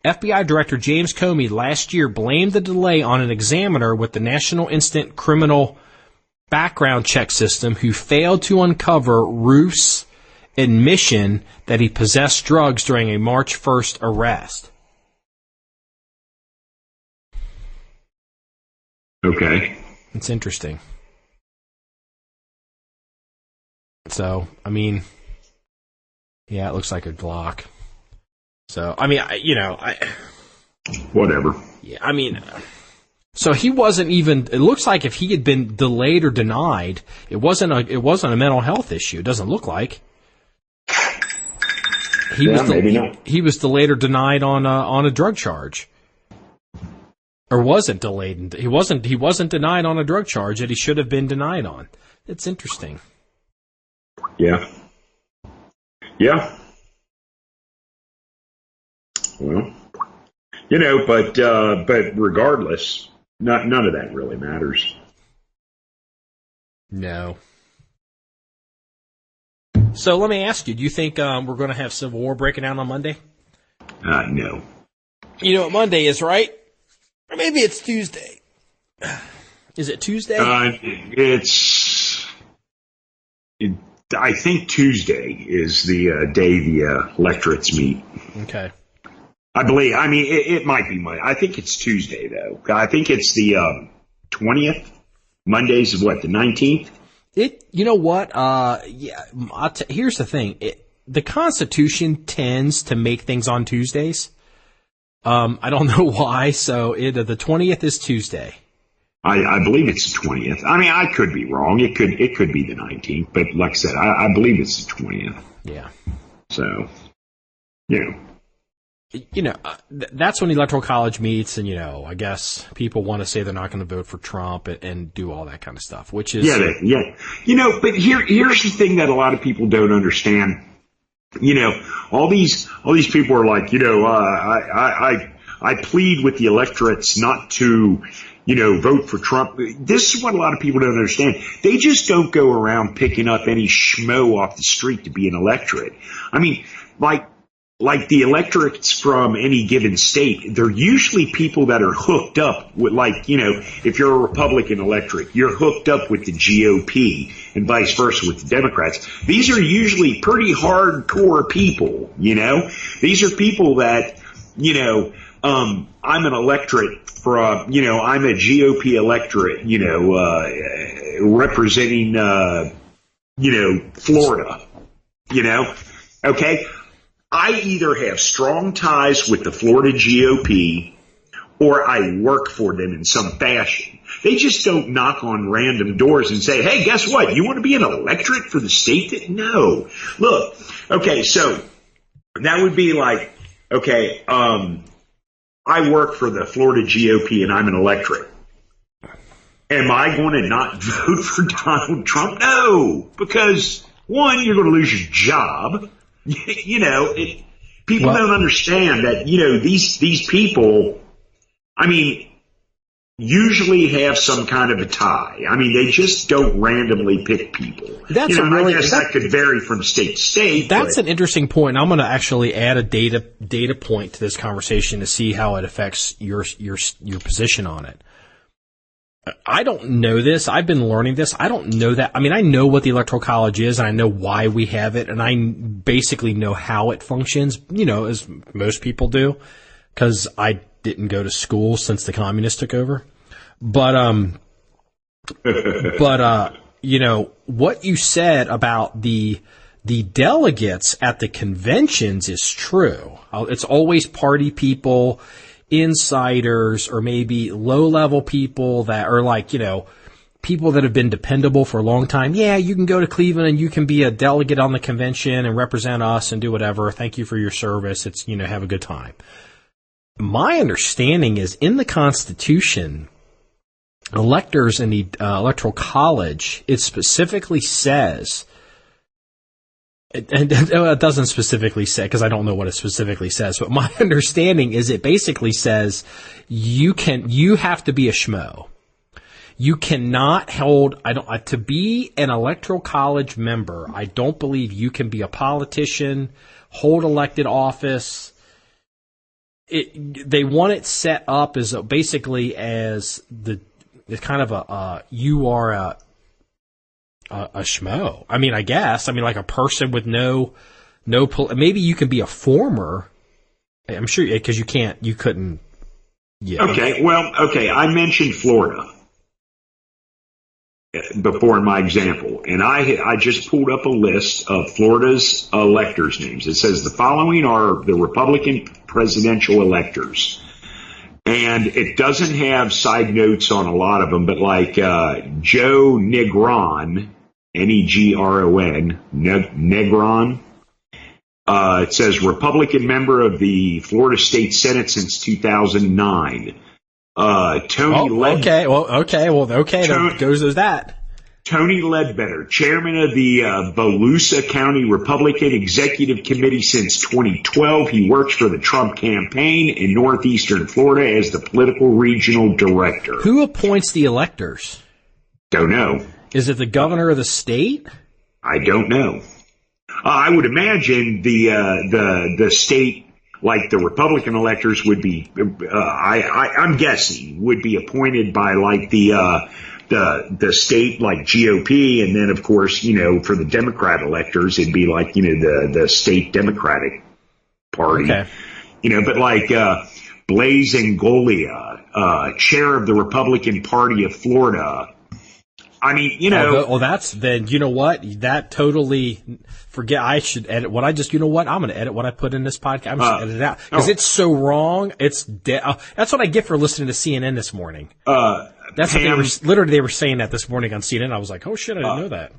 FBI Director James Comey last year blamed the delay on an examiner with the National Instant Criminal Background Check System who failed to uncover Roof's admission that he possessed drugs during a March 1st arrest. Okay. It's interesting. So, I mean, yeah, it looks like a Glock. So, I mean, whatever. Yeah, I mean, so he wasn't even. It looks like if he had been delayed or denied, it wasn't a mental health issue. It doesn't look like. Maybe not. He was delayed or denied on a drug charge, or wasn't delayed. He wasn't denied on a drug charge that he should have been denied on. It's interesting. Yeah. Yeah. Well, but regardless, none of that really matters. No. So let me ask you, do you think we're going to have Civil War breaking out on Monday? No. You know what Monday is, right? Or maybe it's Tuesday. Is it Tuesday? I think Tuesday is the day the electorates meet. Okay. I believe. I mean, it might be Monday. I think it's Tuesday, though. I think it's the 20th. Monday's what, the 19th? You know what? Yeah. Here's the thing. The Constitution tends to make things on Tuesdays. I don't know why. So the 20th is Tuesday. I believe it's the 20th. I mean, I could be wrong. It could be the 19th, but like I said, I believe it's the 20th. Yeah. So, that's when the Electoral College meets, and I guess people want to say they're not going to vote for Trump and do all that kind of stuff, which is yeah. But here's the thing that a lot of people don't understand. All these people are like, I plead with the electorates not to, vote for Trump. This is what a lot of people don't understand. They just don't go around picking up any schmo off the street to be an electorate. I mean, like the electorates from any given state, they're usually people that are hooked up with, if you're a Republican electorate, you're hooked up with the GOP and vice versa with the Democrats. These are usually pretty hardcore people, These are people that, I'm an electorate from, I'm a GOP electorate, representing, Florida, okay? I either have strong ties with the Florida GOP or I work for them in some fashion. They just don't knock on random doors and say, hey, guess what? You want to be an electorate for the state? No. Look, okay, so that would be like, okay, I work for the Florida GOP and I'm an electorate. Am I going to not vote for Donald Trump? No, because one, you're going to lose your job. People don't understand that, these people, usually have some kind of a tie. They just don't randomly pick people. I guess that could vary from state to state. That's an interesting point. I'm going to actually add a data point to this conversation to see how it affects your position on it. I don't know this. I've been learning this. I don't know that. I know what the Electoral College is, and I know why we have it, and I basically know how it functions, as most people do, because I didn't go to school since the communists took over. But what you said about the delegates at the conventions is true. It's always party people, insiders, or maybe low-level people that are people that have been dependable for a long time. Yeah, you can go to Cleveland and you can be a delegate on the convention and represent us and do whatever. Thank you for your service. It's, have a good time. My understanding is in the Constitution, electors in the Electoral College, it specifically says, it doesn't specifically say, because I don't know what it specifically says, but my understanding is it basically says you have to be a schmo. You cannot hold, to be an Electoral College member, I don't believe you can be a politician, hold elected office. They want it set up as basically as it's kind of you are a schmo. I guess. like a person with no, maybe you can be a former. I'm sure, because you couldn't. Yeah. Okay. Well, okay. I mentioned Florida before in my example, and I just pulled up a list of Florida's electors' names. It says the following are the Republican presidential electors. And it doesn't have side notes on a lot of them, but Joe Negron, Negron, Negron. It says Republican member of the Florida State Senate since 2009. That goes as that. Tony Ledbetter, chairman of the Volusia County Republican Executive Committee since 2012. He works for the Trump campaign in northeastern Florida as the political regional director. Who appoints the electors? Don't know. Is it the governor of the state? I don't know. I would imagine the state, like the Republican electors, would be. I'm guessing would be appointed by the state GOP, and then of course for the Democrat electors it'd be the state Democratic Party. Okay. But Blaise Angolia, chair of the Republican Party of Florida. That's then. You know what? That totally. Forget. I should edit what I just. You know what? I'm going to edit what I put in this podcast. I'm just going to edit it out because it's so wrong. It's that's what I get for listening to CNN this morning. That's what they were saying that this morning on CNN. I was like, oh shit, I didn't know that.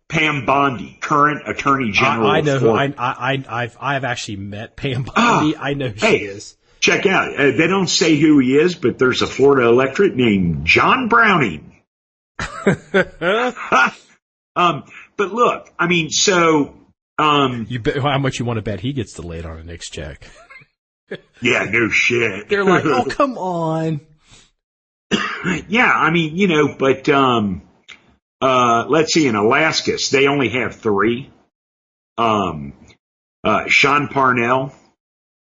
Pam Bondi, current Attorney General. I know who. I've actually met Pam Bondi. I know who she is. Check out. They don't say who he is, but there's a Florida electorate named John Browning. But look, you bet, how much you want to bet he gets delayed on a Knicks check? Yeah, no shit. They're like, oh, come on. Yeah, but let's see, in Alaska, they only have 3. Sean Parnell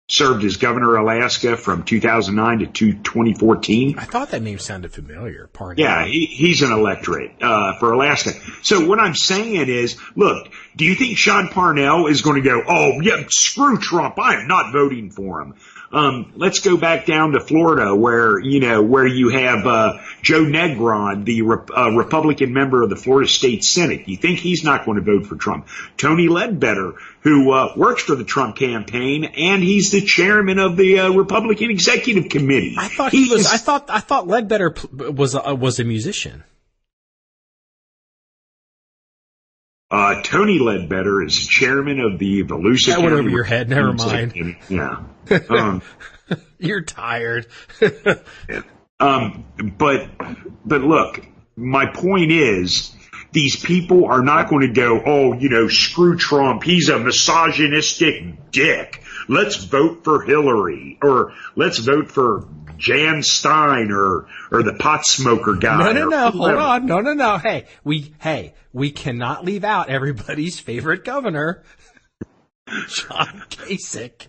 served as governor of Alaska from 2009 to 2014. I thought that name sounded familiar. Parnell. Yeah, he's an electorate for Alaska. So what I'm saying is, look, do you think Sean Parnell is going to go, oh, yeah, screw Trump, I am not voting for him? Let's go back down to Florida where you have Joe Negron, the Republican member of the Florida State Senate. You think he's not going to vote for Trump? Tony Ledbetter, who works for the Trump campaign, and he's the chairman of the Republican Executive Committee. I thought Ledbetter was a musician. Tony Ledbetter is chairman of the Volusia That County. went over your head. Never mind. Yeah. You're tired. Yeah. But look, my point is, these people are not going to go, oh, screw Trump. He's a misogynistic dick. Let's vote for Hillary, or let's vote for Jan Stein, or the pot smoker guy. No. Hold on. No. Hey, we cannot leave out everybody's favorite governor, John Kasich.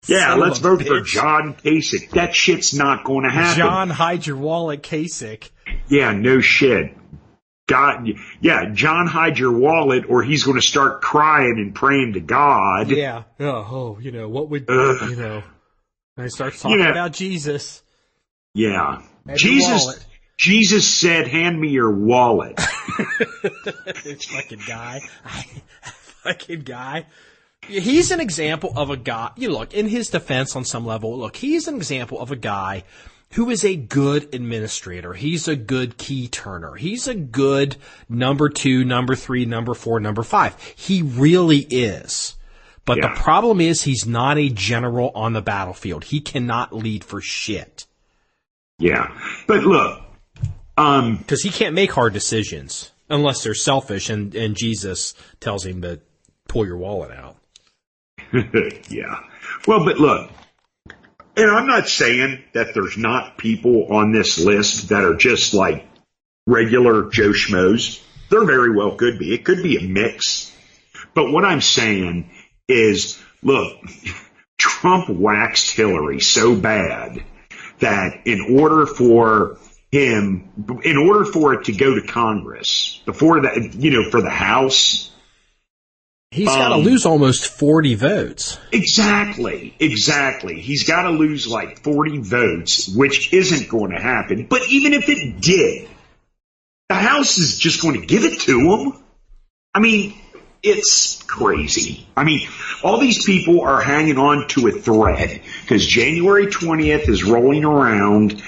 Yeah, let's vote for John Kasich. That shit's not going to happen. John, hide your wallet, Kasich. Yeah, no shit. God, yeah, John, hide your wallet, or he's going to start crying and praying to God. Yeah. What would, I start talking about Jesus. Yeah. Jesus said, hand me your wallet. Fucking guy. He's an example of a guy, look, in his defense on some level, he's an example of a guy who is a good administrator. He's a good key turner. He's a good number 2, number 3, number 4, number 5. He really is. But the problem is he's not a general on the battlefield. He cannot lead for shit. Yeah. But look, because he can't make hard decisions unless they're selfish and Jesus tells him to pull your wallet out. Yeah. Well, but look, and I'm not saying that there's not people on this list that are just like regular Joe Schmoes. There very well could be. It could be a mix. But what I'm saying is, look, Trump waxed Hillary so bad that in order for it to go to Congress, before that, for the House, he's got to lose almost 40 votes. Exactly. He's got to lose like 40 votes, which isn't going to happen. But even if it did, the House is just going to give it to him. I mean, it's crazy. I mean, all these people are hanging on to a thread because January 20th is rolling around,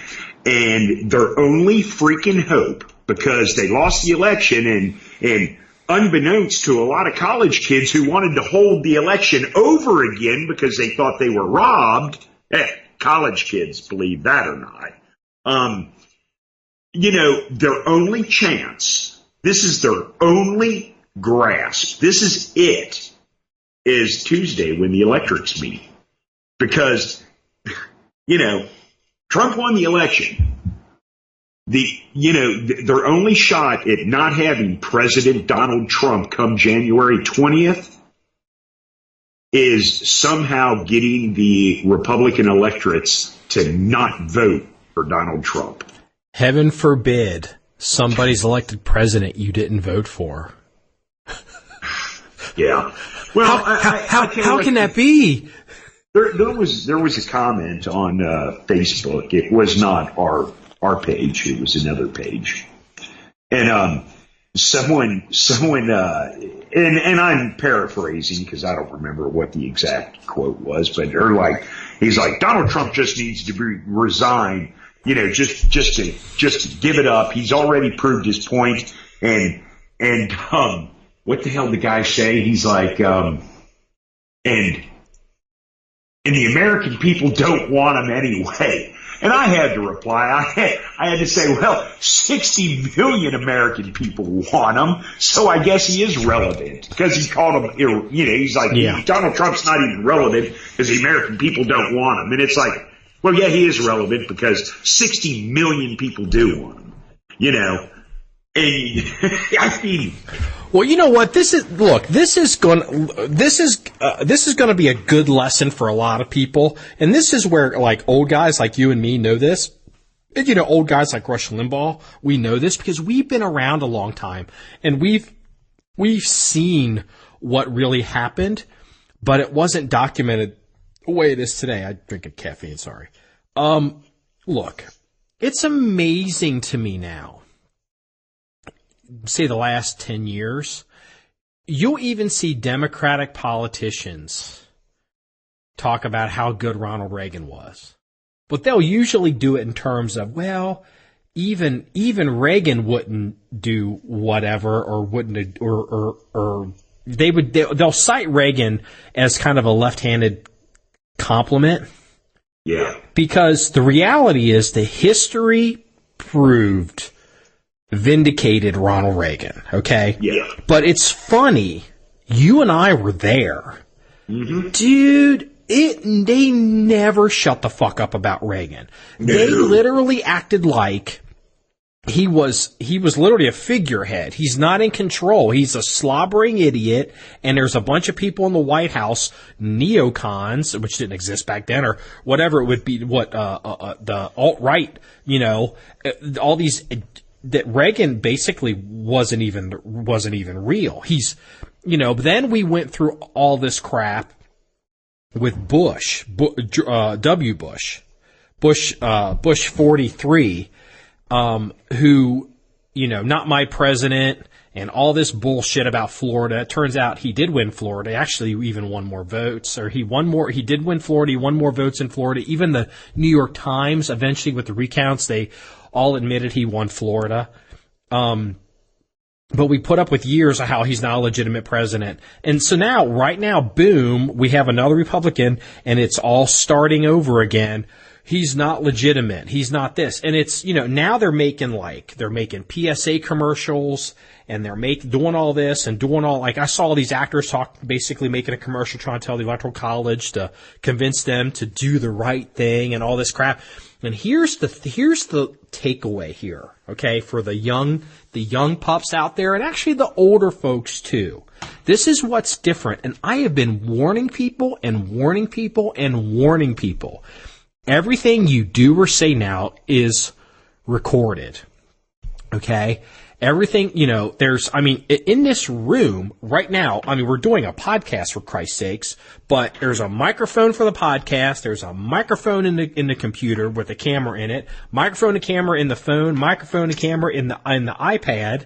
and their only freaking hope, because they lost the election, and unbeknownst to a lot of college kids who wanted to hold the election over again because they thought they were robbed. College kids, believe that or not. Their only chance, this is their only grasp, this is it, is Tuesday when the electorate's meeting. Because, Trump won the election. Their only shot at not having President Donald Trump come January 20th is somehow getting the Republican electorates to not vote for Donald Trump. Heaven forbid somebody's elected president you didn't vote for. Yeah. Well, how can that be? There was a comment on Facebook. It was not our page. It was another page. And someone and I'm paraphrasing because I don't remember what the exact quote was, but he's like, Donald Trump just needs to resign, just to give it up. He's already proved his point. And what the hell did the guy say? He's like, and the American people don't want him anyway. And I had to reply. I had to say, well, 60 million American people want him, so I guess he is relevant. Because he called him, he's like, Donald Trump's not even relevant because the American people don't want him. And it's like, well, yeah, he is relevant because 60 million people do want him. And I mean, well, you know what? This is going to be a good lesson for a lot of people. And this is where, like, old guys like you and me know this. And, old guys like Rush Limbaugh, we know this because we've been around a long time and we've seen what really happened, but it wasn't documented the way it is today. I drink a caffeine, sorry. Look, it's amazing to me now, say the last 10 years, you'll even see Democratic politicians talk about how good Ronald Reagan was. But they'll usually do it in terms of, well, even Reagan wouldn't do whatever, or wouldn't, or they'll cite Reagan as kind of a left-handed compliment. Yeah. Because the reality is the history vindicated Ronald Reagan, okay? Yeah. But it's funny, you and I were there. Mm-hmm. Dude, they never shut the fuck up about Reagan. No. They literally acted like he was literally a figurehead. He's not in control. He's a slobbering idiot, and there's a bunch of people in the White House, neocons, which didn't exist back then, or whatever it would be, the alt-right, all these, that Reagan basically wasn't even real. Then we went through all this crap with Bush, W. Bush 43, who, not my president, and all this bullshit about Florida. It turns out he did win Florida. Actually, even won more votes, or he did win Florida. He won more votes in Florida. Even the New York Times, eventually with the recounts, they all admitted he won Florida. But we put up with years of how he's not a legitimate president. And so right now, boom, we have another Republican, and it's all starting over again. He's not legitimate. He's not this. And it's, now they're making PSA commercials, and they're doing all this and doing all, I saw all these actors basically making a commercial trying to tell the Electoral College to convince them to do the right thing and all this crap. And here's the takeaway here, okay, for the young pups out there, and actually the older folks too. This is what's different, and I have been warning people and warning people and warning people. Everything you do or say now is recorded, okay? Everything, in this room right now, we're doing a podcast for Christ's sakes, but there's a microphone for the podcast, there's a microphone in the computer with a camera in it, microphone and camera in the phone, microphone and camera in the iPad,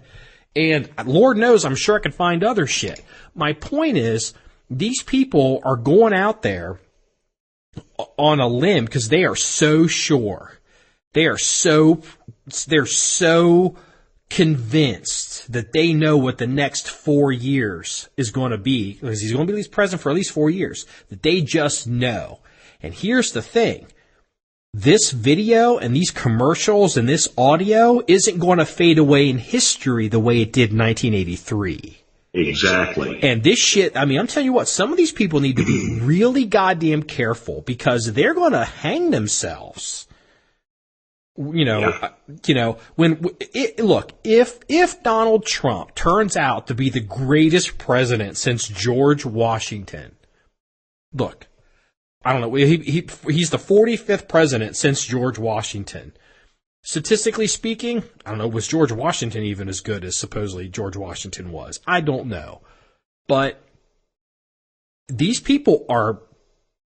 and Lord knows I'm sure I could find other shit. My point is, these people are going out there on a limb because they are so sure. They're so convinced that they know what the next 4 years is going to be, because he's going to be at least president for at least 4 years, that they just know. And here's the thing. This video and these commercials and this audio isn't going to fade away in history the way it did in 1983. Exactly. And this shit, I'm telling you what, some of these people need to be really goddamn careful, because they're going to hang themselves. If Donald Trump turns out to be the greatest president since George Washington, look, I don't know, he's the 45th president since George Washington. Statistically speaking, I don't know, was George Washington even as good as supposedly George Washington was? I don't know. But these people are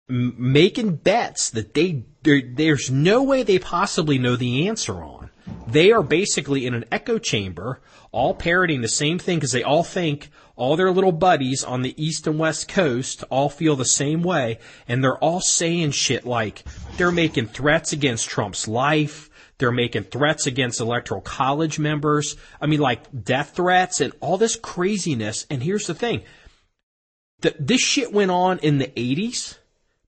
making bets that there's no way they possibly know the answer on. They are basically in an echo chamber, all parroting the same thing, because they all think all their little buddies on the East and West Coast all feel the same way, and they're all saying shit like they're making threats against Trump's life. They're making threats against Electoral College members. Like death threats and all this craziness. And here's the thing. This shit went on in the 80s,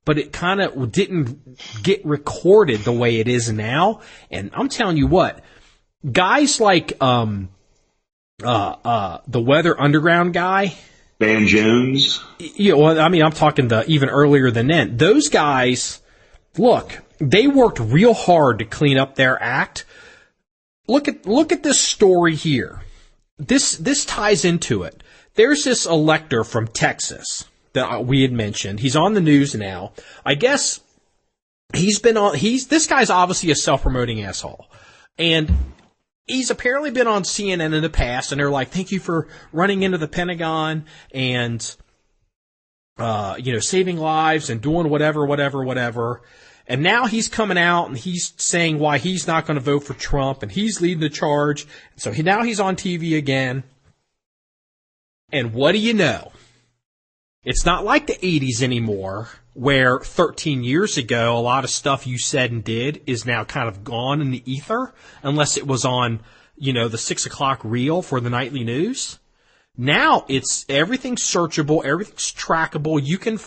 but it kind of didn't get recorded the way it is now. And I'm telling you what, guys like the Weather Underground guy, Van Jones. I'm talking even earlier than then. Those guys, look, they worked real hard to clean up their act. Look at this story here. This ties into it. There's this Elector from Texas that we had mentioned. He's on the news now. I guess this guy's obviously a self-promoting asshole. And he's apparently been on CNN in the past, and they're like, thank you for running into the Pentagon and saving lives and doing whatever. And now he's coming out and he's saying why he's not going to vote for Trump, and he's leading the charge. So now he's on TV again. And what do you know? It's not like the 80s anymore, where 13 years ago, a lot of stuff you said and did is now kind of gone in the ether, unless it was on, the 6 o'clock reel for the nightly news. Now everything's searchable, everything's trackable. You can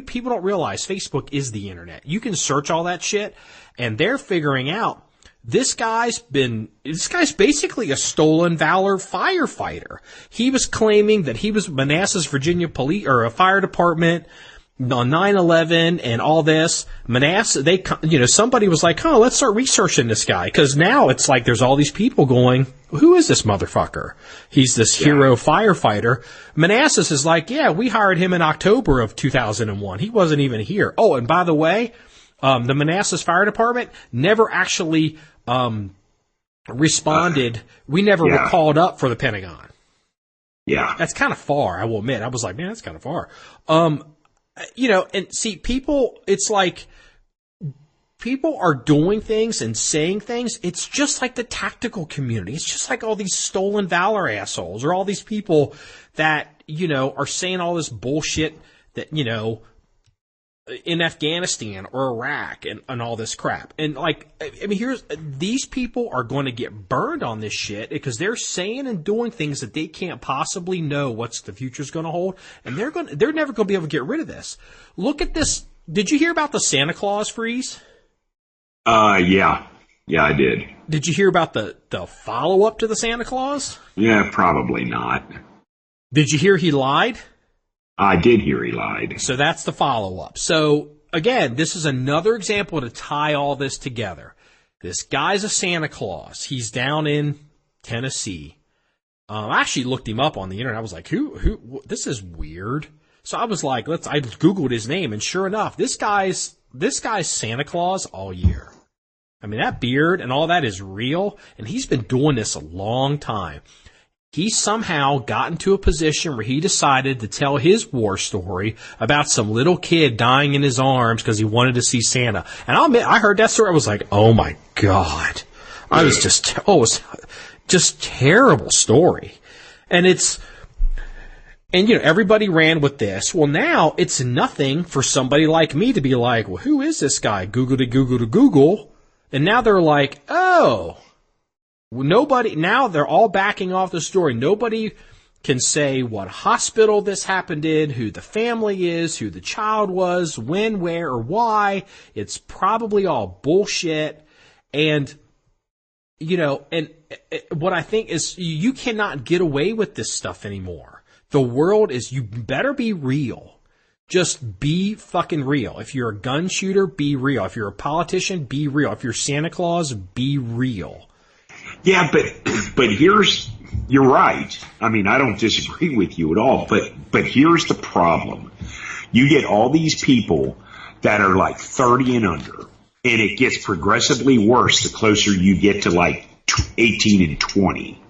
people don't realize Facebook is the internet. You can search all that shit, and they're figuring out this guy's basically a stolen valor firefighter. He was claiming that he was Manassas, Virginia police or a fire department on 9/11 and all this. Manassas, somebody was like, "Oh, let's start researching this guy," because now it's like there's all these people going, "Who is this motherfucker? He's this hero firefighter." Manassas is like, "Yeah, we hired him in October of 2001. He wasn't even here." Oh, and by the way, the Manassas Fire Department never actually responded. We never were called up for the Pentagon. Yeah, that's kind of far. I will admit. I was like, man, that's kind of far. And see, it's like people are doing things and saying things. It's just like the tactical community. It's just like all these stolen valor assholes, or all these people that, are saying all this bullshit that, in Afghanistan or Iraq and all this crap. And these people are going to get burned on this shit because they're saying and doing things that they can't possibly know what's the future's going to hold. And they're never going to be able to get rid of this. Look at this. Did you hear about the Santa Claus freeze? Yeah, I did. Did you hear about the follow-up to the Santa Claus? Yeah, probably not. Did you hear he lied? I did hear he lied. So that's the follow-up. So, again, this is another example to tie all this together. This guy's a Santa Claus. He's down in Tennessee. I actually looked him up on the internet. I was like, who, this is weird. So I was like, I Googled his name, and sure enough, this guy's Santa Claus all year. I mean, that beard and all that is real, and he's been doing this a long time. He somehow got into a position where he decided to tell his war story about some little kid dying in his arms because he wanted to see Santa. And I'll admit, I heard that story. I was like, oh my God. It was just terrible story. And everybody ran with this. Well, now it's nothing for somebody like me to be like, well, who is this guy? Google. And now they're like, oh. Nobody, now they're all backing off the story. Nobody can say what hospital this happened in, who the family is, who the child was, when, where, or why. It's probably all bullshit. And, what I think is you cannot get away with this stuff anymore. The world is, you better be real. Just be fucking real. If you're a gun shooter, be real. If you're a politician, be real. If you're Santa Claus, be real. Yeah, but you're right. I mean, I don't disagree with you at all, but here's the problem. You get all these people that are like 30 and under, and it gets progressively worse the closer you get to like 18 and 20.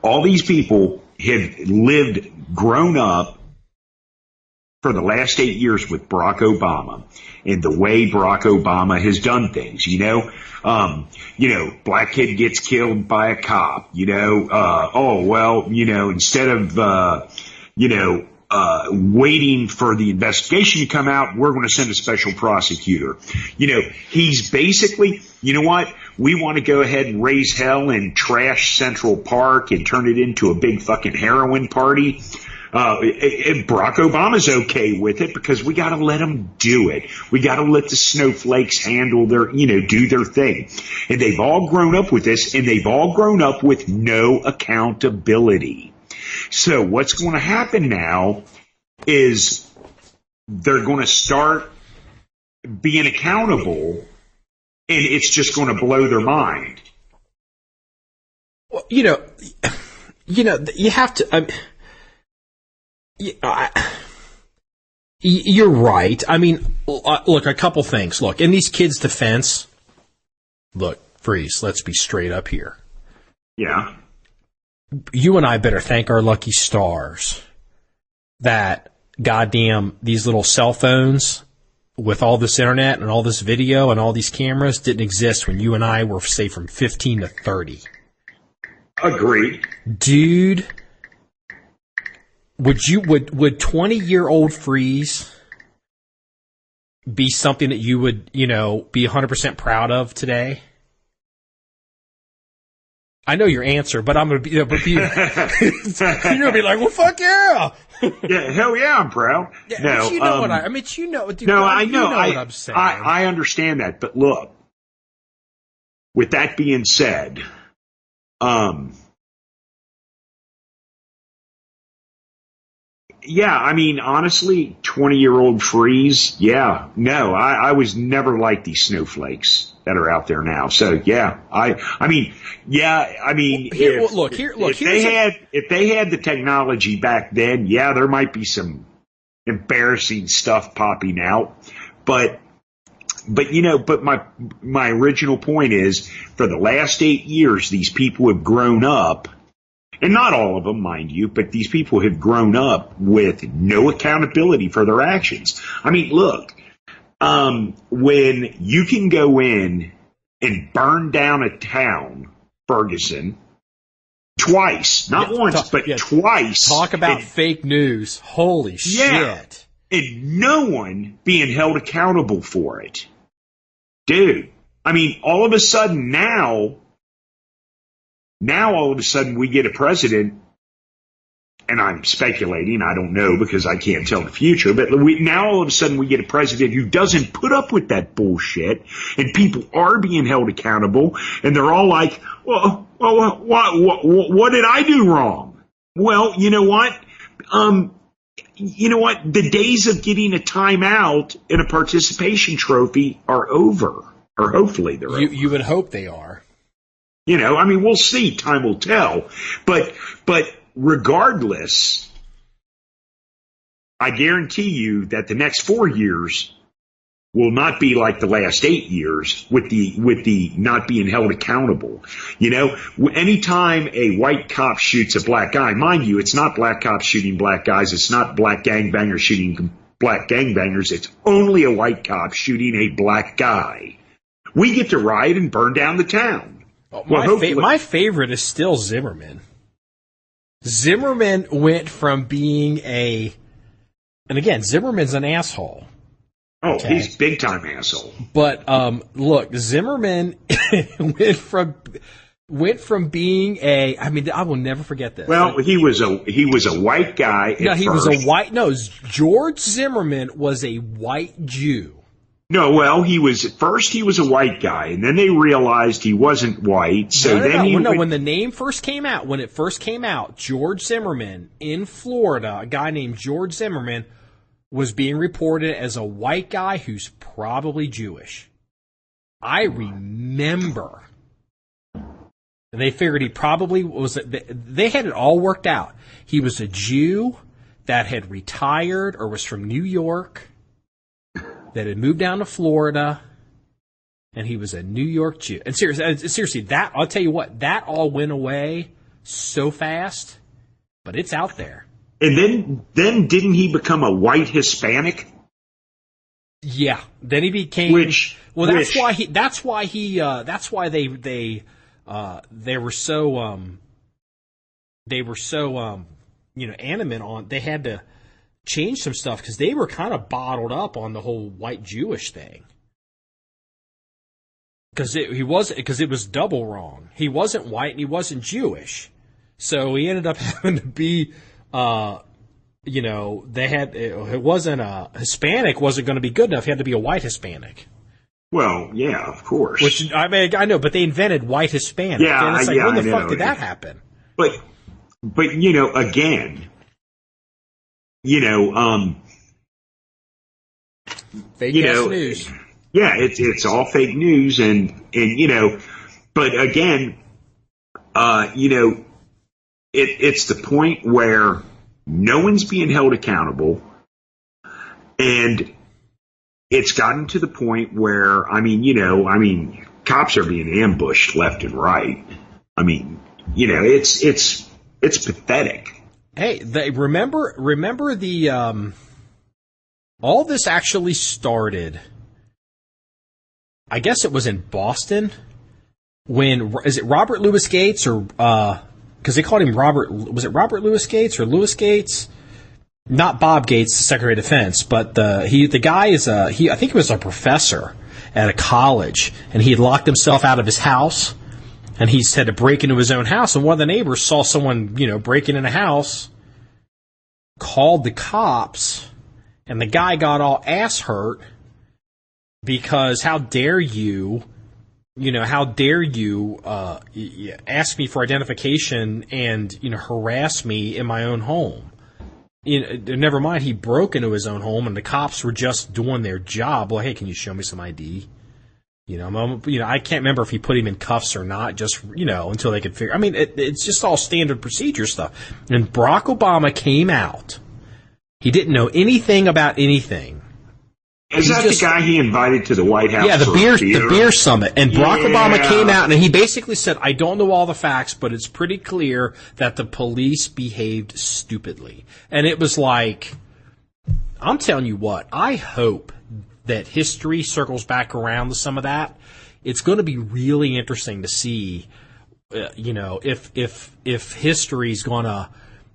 All these people have grown up for the last 8 years with Barack Obama and the way Barack Obama has done things, black kid gets killed by a cop, instead of, waiting for the investigation to come out, we're going to send a special prosecutor. He's basically, we want to go ahead and raise hell and trash Central Park and turn it into a big fucking heroin party. Barack Obama's okay with it because we got to let them do it. We got to let the snowflakes handle do their thing. And they've all grown up with this, and they've all grown up with no accountability. So what's going to happen now is they're going to start being accountable, and it's just going to blow their mind. Well, you have to. You're right. I mean, look, a couple things. Look, in these kids' defense, look, Freeze, let's be straight up here. Yeah. You and I better thank our lucky stars that goddamn these little cell phones with all this internet and all this video and all these cameras didn't exist when you and I were, say, from 15 to 30. Agreed. Dude, would 20-year-old freeze be something that you would, be 100% proud of today? I know your answer, but I'm going to be, you're going to be like, well, fuck yeah. Yeah, hell yeah, I'm proud. Yeah, no, but you know what dude, no, I know. You know what I'm saying. I understand that, but look, with that being said, yeah, I mean, honestly, 20-year-old freeze, yeah, no, I was never like these snowflakes that are out there now. So yeah, if they had the technology back then, yeah, there might be some embarrassing stuff popping out, but my original point is, for the last 8 years, these people have grown up. And not all of them, mind you, but these people have grown up with no accountability for their actions. I mean, look, when you can go in and burn down a town, Ferguson, twice, not once, but twice. Talk about fake news. Holy shit. And no one being held accountable for it. Dude, I mean, all of a sudden now all of a sudden we get a president, and I'm speculating, I don't know because I can't tell the future, but now all of a sudden we get a president who doesn't put up with that bullshit, and people are being held accountable, and they're all like, well what did I do wrong? Well, you know what? The days of getting a timeout and a participation trophy are over, or hopefully they're over. You would hope they are. I mean, we'll see. Time will tell. But regardless, I guarantee you that the next 4 years will not be like the last 8 years with the not being held accountable. Anytime a white cop shoots a black guy, mind you, it's not black cops shooting black guys. It's not black gangbangers shooting black gangbangers. It's only a white cop shooting a black guy. We get to riot and burn down the town. My favorite is still Zimmerman. Zimmerman went from being and again, Zimmerman's an asshole. Oh, okay? He's big time asshole. But look, Zimmerman went from being I will never forget this. Well, he was a white guy. George Zimmerman was a white Jew. No, well, he was a white guy, and then they realized he wasn't white. So when the name first came out, George Zimmerman in Florida, a guy named George Zimmerman, was being reported as a white guy who's probably Jewish. I remember. And they figured he probably was. They had it all worked out. He was a Jew that had retired or was from New York, that had moved down to Florida, and he was a New York Jew. And seriously, that, I'll tell you what, that all went away so fast, but it's out there. And then didn't he become a white Hispanic? Yeah. Then he became that's why they were so animate on, they had to change some stuff because they were kind of bottled up on the whole white Jewish thing. Because it was double wrong. He wasn't white and he wasn't Jewish, so he ended up having to be, it wasn't a Hispanic wasn't going to be good enough. He had to be a white Hispanic. Well, yeah, of course. Which I know, but they invented white Hispanic. Yeah, and it's like, when the fuck did that happen? But again. Fake news. Yeah, it's all fake news, and but again, it's the point where no one's being held accountable, and it's gotten to the point where cops are being ambushed left and right. I mean, it's pathetic. Hey, remember the all this actually started, I guess it was in Boston, is it Robert Louis Gates, or because they called him was it Robert Louis Gates or Louis Gates? Not Bob Gates, the Secretary of Defense, but the guy is I think he was a professor at a college, and he had locked himself out of his house, and he had to break into his own house, and one of the neighbors saw someone, breaking in a house, called the cops, and the guy got all ass hurt because how dare you ask me for identification and, harass me in my own home. Never mind, he broke into his own home, and the cops were just doing their job. Well, hey, can you show me some ID? I can't remember if he put him in cuffs or not, just, until they could figure. I mean, it's just all standard procedure stuff. And Barack Obama came out. He didn't know anything about anything. Is that the guy he invited to the White House? Yeah, the beer summit. And Barack Obama came out, and he basically said, I don't know all the facts, but it's pretty clear that the police behaved stupidly. And it was like, I'm telling you what, I hope that history circles back around to some of that. It's going to be really interesting to see, if history's going to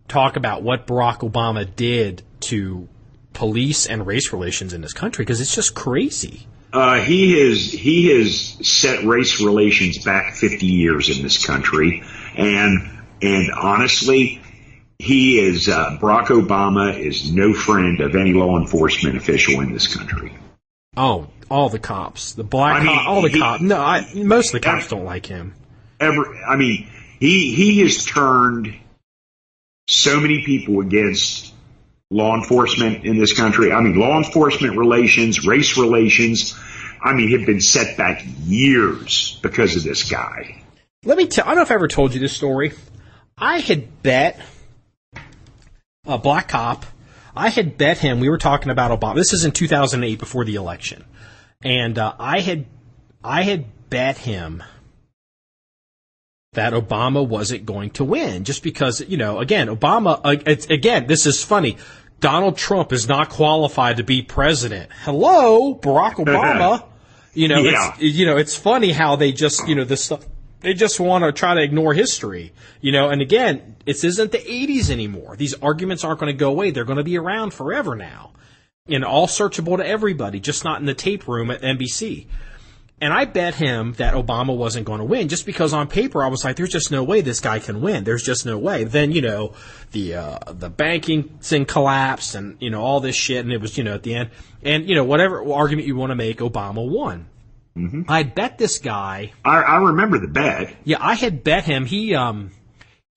talk about what Barack Obama did to police and race relations in this country, because it's just crazy. He has set race relations back 50 years in this country, and honestly, Barack Obama is no friend of any law enforcement official in this country. Oh, all the cops, the black cops, all the cops. No, most of the cops don't like him. He has turned so many people against law enforcement in this country. Law enforcement relations, race relations, have been set back years because of this guy. Let me I don't know if I ever told you this story. I had bet a black cop. I had bet him, we were talking about Obama. This is in 2008 before the election. And I had bet him that Obama wasn't going to win, just because, again, Obama, this is funny. Donald Trump is not qualified to be president. Hello, Barack Obama. It's funny how they just, this stuff, they just want to try to ignore history, and again, this isn't the 80s anymore. These arguments aren't going to go away. They're going to be around forever now, and all searchable to everybody, just not in the tape room at NBC. And I bet him that Obama wasn't going to win, just because on paper I was like, there's just no way this guy can win. There's just no way. Then, the banking thing collapsed, and, all this shit, and it was, at the end. And, whatever argument you want to make, Obama won. Mm-hmm. I bet this guy. I remember the bet. Yeah, I had bet him. You had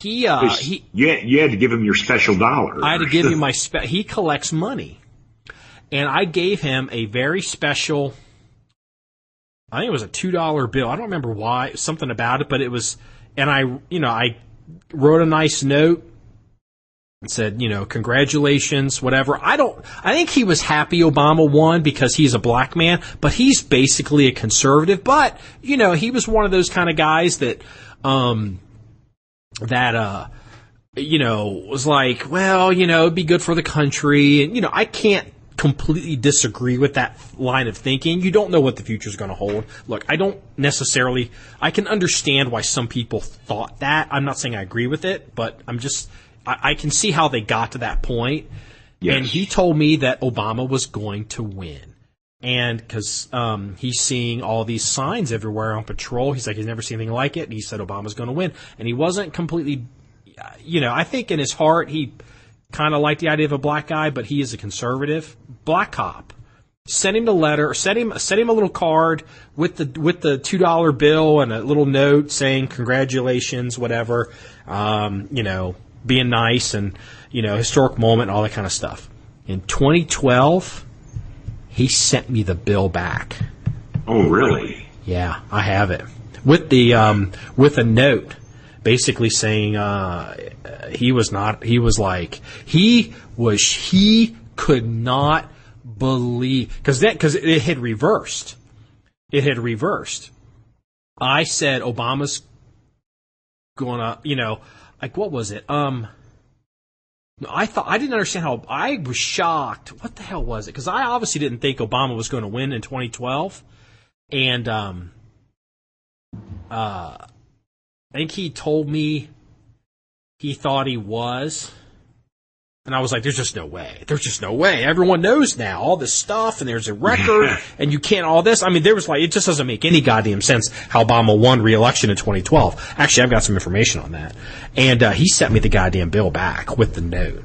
to give him your special dollar. I had to give him my he collects money. And I gave him a very special, I think it was a $2 bill. I don't remember why, something about it, but it was, and I wrote a nice note and said, congratulations, whatever. I think he was happy Obama won because he's a black man, but he's basically a conservative. But, he was one of those kind of guys that, was like, well, it'd be good for the country. And, I can't completely disagree with that line of thinking. You don't know what the future is going to hold. Look, I can understand why some people thought that. I'm not saying I agree with it, but I can see how they got to that point. Yes. And he told me that Obama was going to win. And because he's seeing all these signs everywhere on patrol. He's like, he's never seen anything like it. And he said Obama's going to win. And he wasn't completely, I think in his heart he kind of liked the idea of a black guy, but he is a conservative. Black cop. Sent him the letter, sent him a little card with the $2 bill and a little note saying congratulations, whatever, being nice and, historic moment and all that kind of stuff. In 2012, he sent me the bill back. Oh, really? Yeah, I have it. With a note basically saying, he could not believe, because it had reversed. I said Obama's gonna, what was it? I didn't understand how, I was shocked. What the hell was it? Because I obviously didn't think Obama was going to win in 2012. And I think he told me he thought he was. And I was like, there's just no way. There's just no way. Everyone knows now all this stuff, and there's a record, and you can't all this. I mean, there was like, it just doesn't make any goddamn sense how Obama won re-election in 2012. Actually, I've got some information on that. And he sent me the goddamn bill back with the note.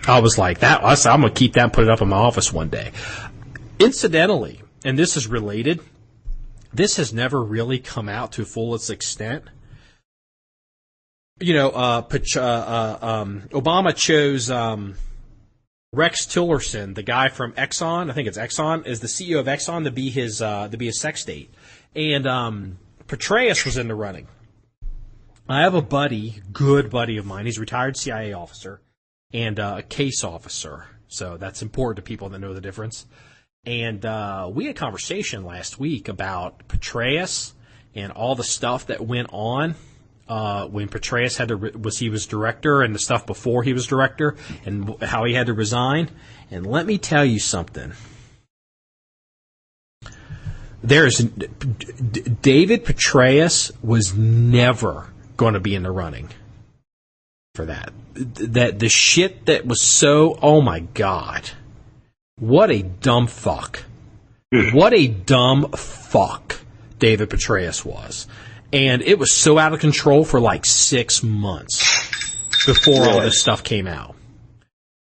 I was like, I'm going to keep that and put it up in my office one day. Incidentally, and this is related, this has never really come out to full its extent. You know, Obama chose Rex Tillerson, the guy from Exxon. I think it's Exxon, is the CEO of Exxon to be his sex date. And Petraeus was in the running. I have a buddy, good buddy of mine. He's a retired CIA officer and a case officer. So that's important to people that know the difference. And we had a conversation last week about Petraeus and all the stuff that went on. When Petraeus he was director, and the stuff before he was director, and how he had to resign. And let me tell you something. David Petraeus was never going to be in the running for that. That the shit that was so, oh my God, what a dumb fuck. What a dumb fuck David Petraeus was. And it was so out of control for like 6 months before all this stuff came out.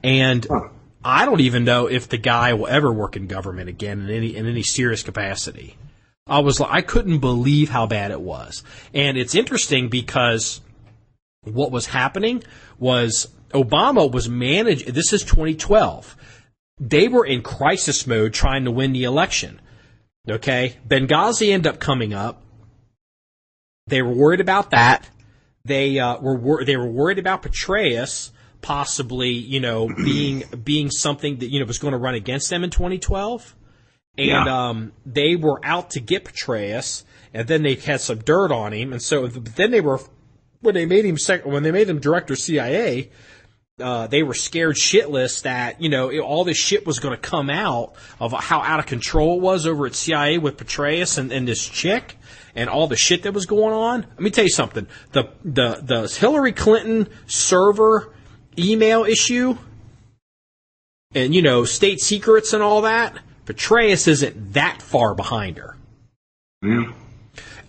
And I don't even know if the guy will ever work in government again in any serious capacity. I couldn't believe how bad it was. And it's interesting because what was happening was Obama was managed. This is 2012. They were in crisis mode trying to win the election. Okay? Benghazi ended up coming up. They were worried about that. They were worried about Petraeus possibly, being something that was going to run against them in 2012, and they were out to get Petraeus, and then they had some dirt on him, and so then when they made him director of CIA. They were scared shitless that, all this shit was going to come out of how out of control it was over at CIA with Petraeus and this chick and all the shit that was going on. Let me tell you something. The Hillary Clinton server email issue and, state secrets and all that, Petraeus isn't that far behind her. Yeah.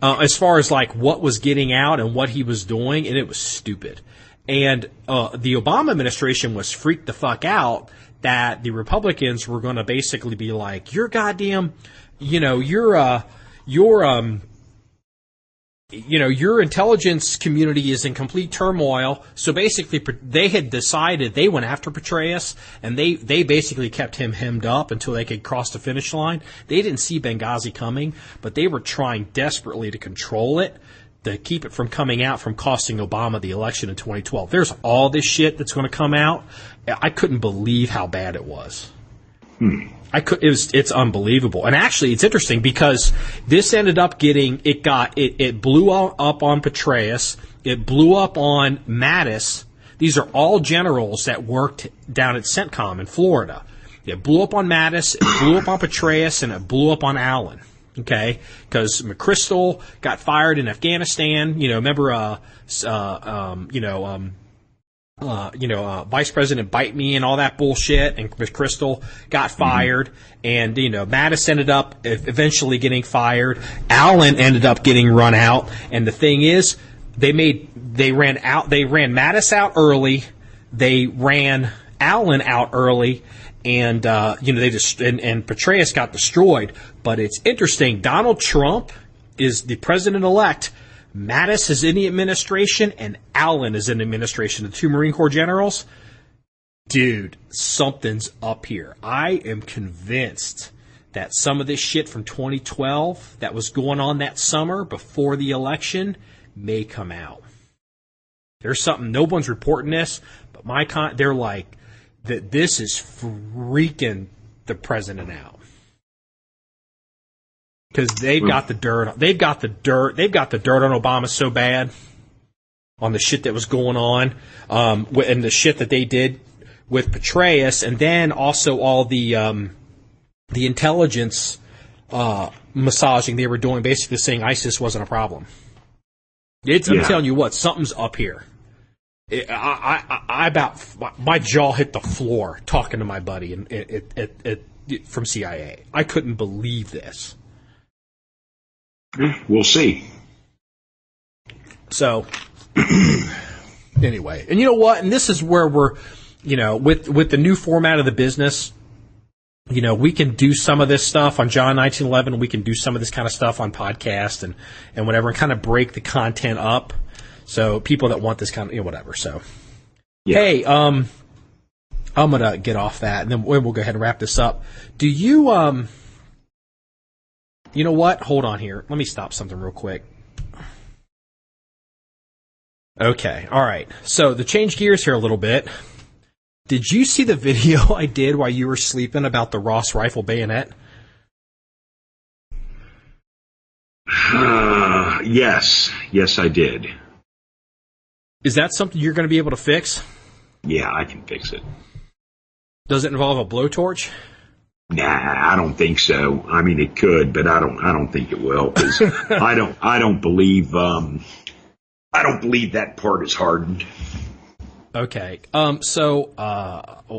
As far as, like, what was getting out and what he was doing, and it was stupid. And the Obama administration was freaked the fuck out that the Republicans were going to basically be like, your intelligence community is in complete turmoil. So basically, they had decided they went after Petraeus, and they basically kept him hemmed up until they could cross the finish line. They didn't see Benghazi coming, but they were trying desperately to control it, to keep it from coming out, from costing Obama the election in 2012. There's all this shit that's going to come out. I couldn't believe how bad it was. It's unbelievable. And actually, it's interesting because this ended up it blew up on Petraeus. It blew up on Mattis. These are all generals that worked down at CENTCOM in Florida. It blew up on Mattis, it blew up on Petraeus, and it blew up on Allen. Okay, because McChrystal got fired in Afghanistan. Remember, Vice President Bite Me and all that bullshit, and McChrystal got fired, and Mattis ended up eventually getting fired. Allen ended up getting run out, and the thing is, they ran Mattis out early, they ran Allen out early. And and Petraeus got destroyed. But it's interesting. Donald Trump is the president-elect. Mattis is in the administration, and Allen is in the administration. The two Marine Corps generals. Dude, something's up here. I am convinced that some of this shit from 2012 that was going on that summer before the election may come out. There's something. No one's reporting this, but they're like, that this is freaking the president out. Because they've got the dirt. They've got the dirt on Obama so bad. on the shit that was going on, and the shit that they did with Petraeus, and then also all the intelligence massaging they were doing, basically saying ISIS wasn't a problem. I'm telling you what, something's up here. My jaw hit the floor talking to my buddy from CIA. I couldn't believe this. We'll see. So, anyway, and you know what? And this is where we're, with the new format of the business, we can do some of this stuff on John1911. We can do some of this kind of stuff on podcast and whatever, and kind of break the content up. So people that want this kind of, whatever. So, Hey, I'm going to get off that, and then we'll go ahead and wrap this up. Do you, you know what? Hold on here. Let me stop something real quick. Okay, all right. So to change gears here a little bit, did you see the video I did while you were sleeping about the Ross Rifle Bayonet? Yes, I did. Is that something you're going to be able to fix? Yeah, I can fix it. Does it involve a blowtorch? Nah, I don't think so. I mean, it could, but I don't think it will, because I don't believe that part is hardened. Okay. So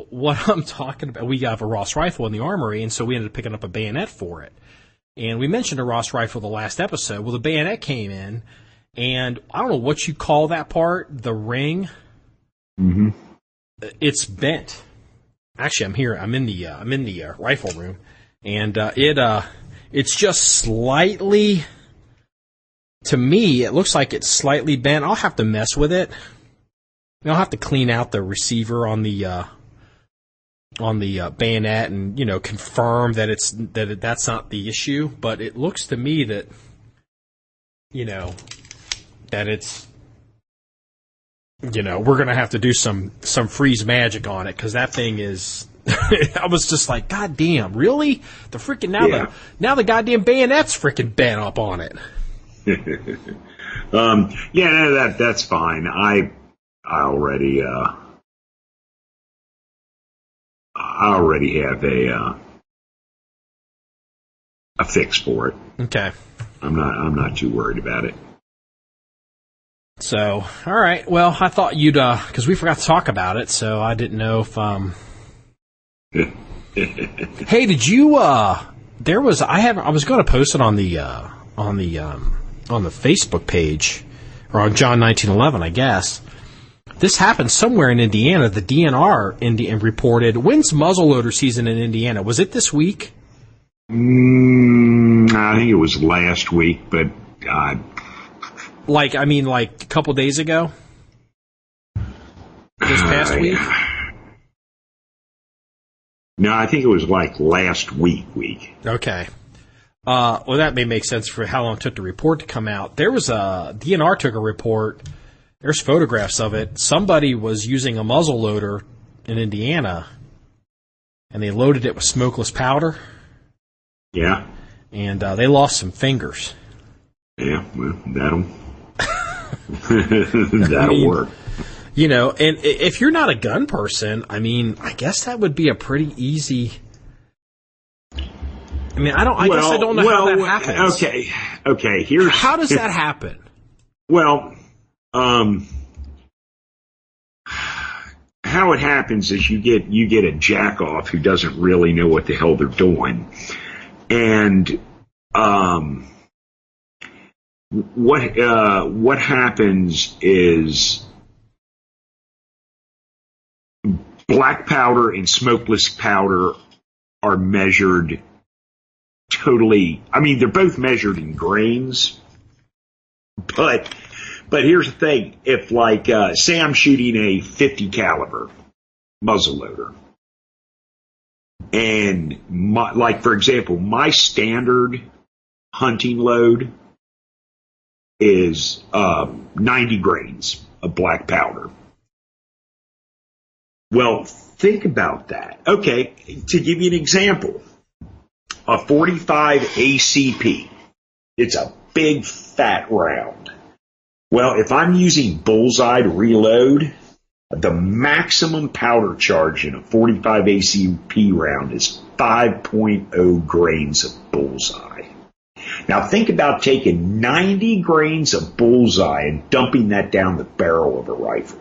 what I'm talking about, we have a Ross rifle in the armory, and so we ended up picking up a bayonet for it. And we mentioned a Ross rifle the last episode. Well, the bayonet came in, and I don't know what you call that part, the ring. Mm-hmm. It's bent. Actually, I'm here. I'm in the rifle room, and it's just slightly. To me, it looks like it's slightly bent. I'll have to mess with it. I'll have to clean out the receiver on the bayonet and confirm that that's not the issue. But it looks to me that that it's we're gonna have to do some freeze magic on it, because that thing is. I was just like, God damn, really? The freaking now the goddamn bayonet's freaking bent up on it. That's fine. I already have a fix for it. Okay. I'm not too worried about it. So, all right. Well, I thought you'd because we forgot to talk about it, so I didn't know if Hey, did you I was going to post it on the Facebook page, or on John1911, I guess. This happened somewhere in Indiana. The DNR reported, when's muzzleloader season in Indiana? Was it this week? I think it was last week, but like a couple days ago? This past week? No, I think it was like last week. Okay. Well, that may make sense for how long it took the report to come out. There was DNR took a report. There's photographs of it. Somebody was using a muzzle loader in Indiana, and they loaded it with smokeless powder. Yeah. And they lost some fingers. Yeah, well, that'll work. And if you're not a gun person, I mean, I guess that would be a pretty easy. I mean, I guess I don't know how that happens. Okay. How does that happen? Well, how it happens is you get a jack off who doesn't really know what the hell they're doing, and what happens is black powder and smokeless powder are measured totally. I mean, they're both measured in grains, but here's the thing: if say I'm shooting a 50 caliber muzzleloader, and for example, my standard hunting load is 90 grains of black powder. Well, think about that. Okay, to give you an example, a 45 ACP, it's a big fat round. Well, if I'm using bullseye to reload, the maximum powder charge in a 45 ACP round is 5.0 grains of bullseye. Now think about taking 90 grains of bullseye and dumping that down the barrel of a rifle.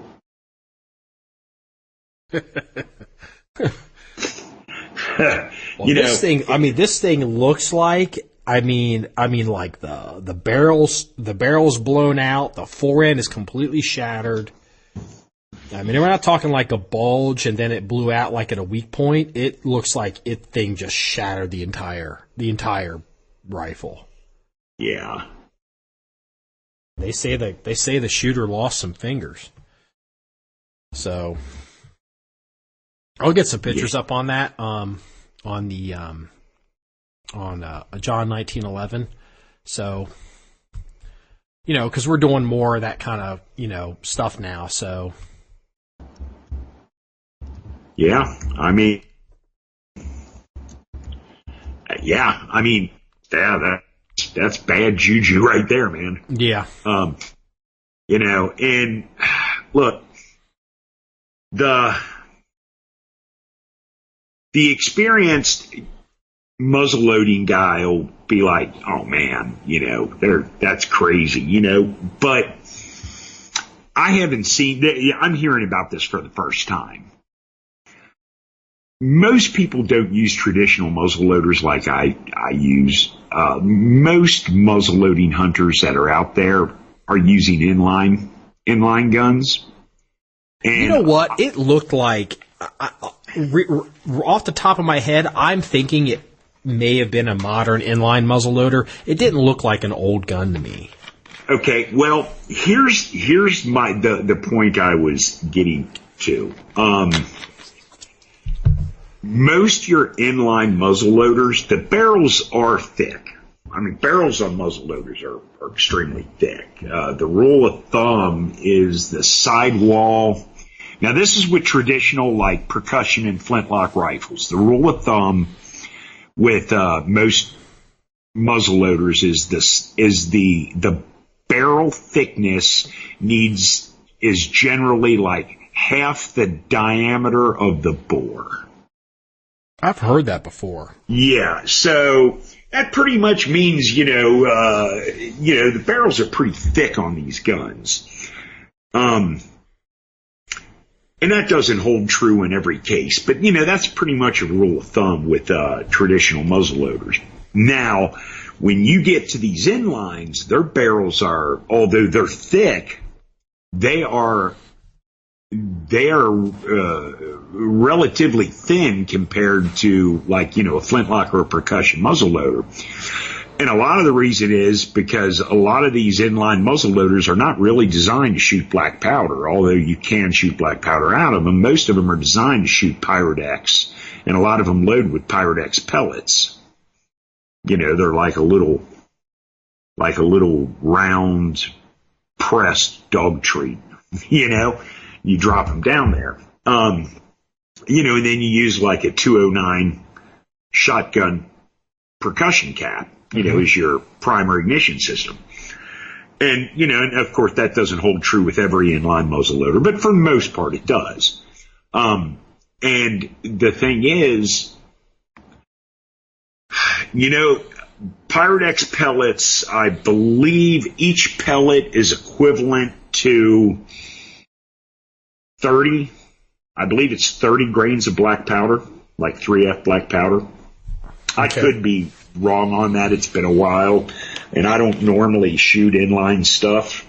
Well, this thing looks like, like the barrel's blown out, the forend is completely shattered. I mean, we're not talking like a bulge and then it blew out like at a weak point. It looks like thing just shattered the entire rifle. Yeah. They say the shooter lost some fingers. So I'll get some pictures up on that on John 1911. So, because we're doing more of that kind of stuff now. So yeah, that's bad juju right there, man. Yeah. And look, the experienced muzzleloading guy will be like, oh man, that's crazy, but I haven't seen, I'm hearing about this for the first time. Most people don't use traditional muzzleloaders like I use. Most muzzleloading hunters that are out there are using inline guns. And you know what? It looked like, off the top of my head, I'm thinking it may have been a modern inline muzzleloader. It didn't look like an old gun to me. Okay, well, here's the point I was getting to. Most your inline muzzleloaders, the barrels are thick. Barrels on muzzleloaders are extremely thick. The rule of thumb is the sidewall. Now, this is with traditional, like, percussion and flintlock rifles. The rule of thumb with most muzzleloaders is the barrel thickness is generally like half the diameter of the bore. I've heard that before. Yeah, so that pretty much means, the barrels are pretty thick on these guns. And that doesn't hold true in every case, but, that's pretty much a rule of thumb with traditional muzzleloaders. Now, when you get to these inlines, their barrels are, although they're thick, they are relatively thin compared to, like, a flintlock or a percussion muzzleloader. And a lot of the reason is because a lot of these inline muzzleloaders are not really designed to shoot black powder, although you can shoot black powder out of them. Most of them are designed to shoot Pyrodex, and a lot of them load with Pyrodex pellets. They're like a little round pressed dog treat. You drop them down there. And then you use like a 209 shotgun percussion cap, as your primary ignition system. And, and of course that doesn't hold true with every inline muzzleloader, but for the most part it does. And the thing is, Pyrodex pellets, I believe each pellet is equivalent to 30 grains of black powder, like 3F black powder. Okay. I could be wrong on that. It's been a while, and I don't normally shoot inline stuff.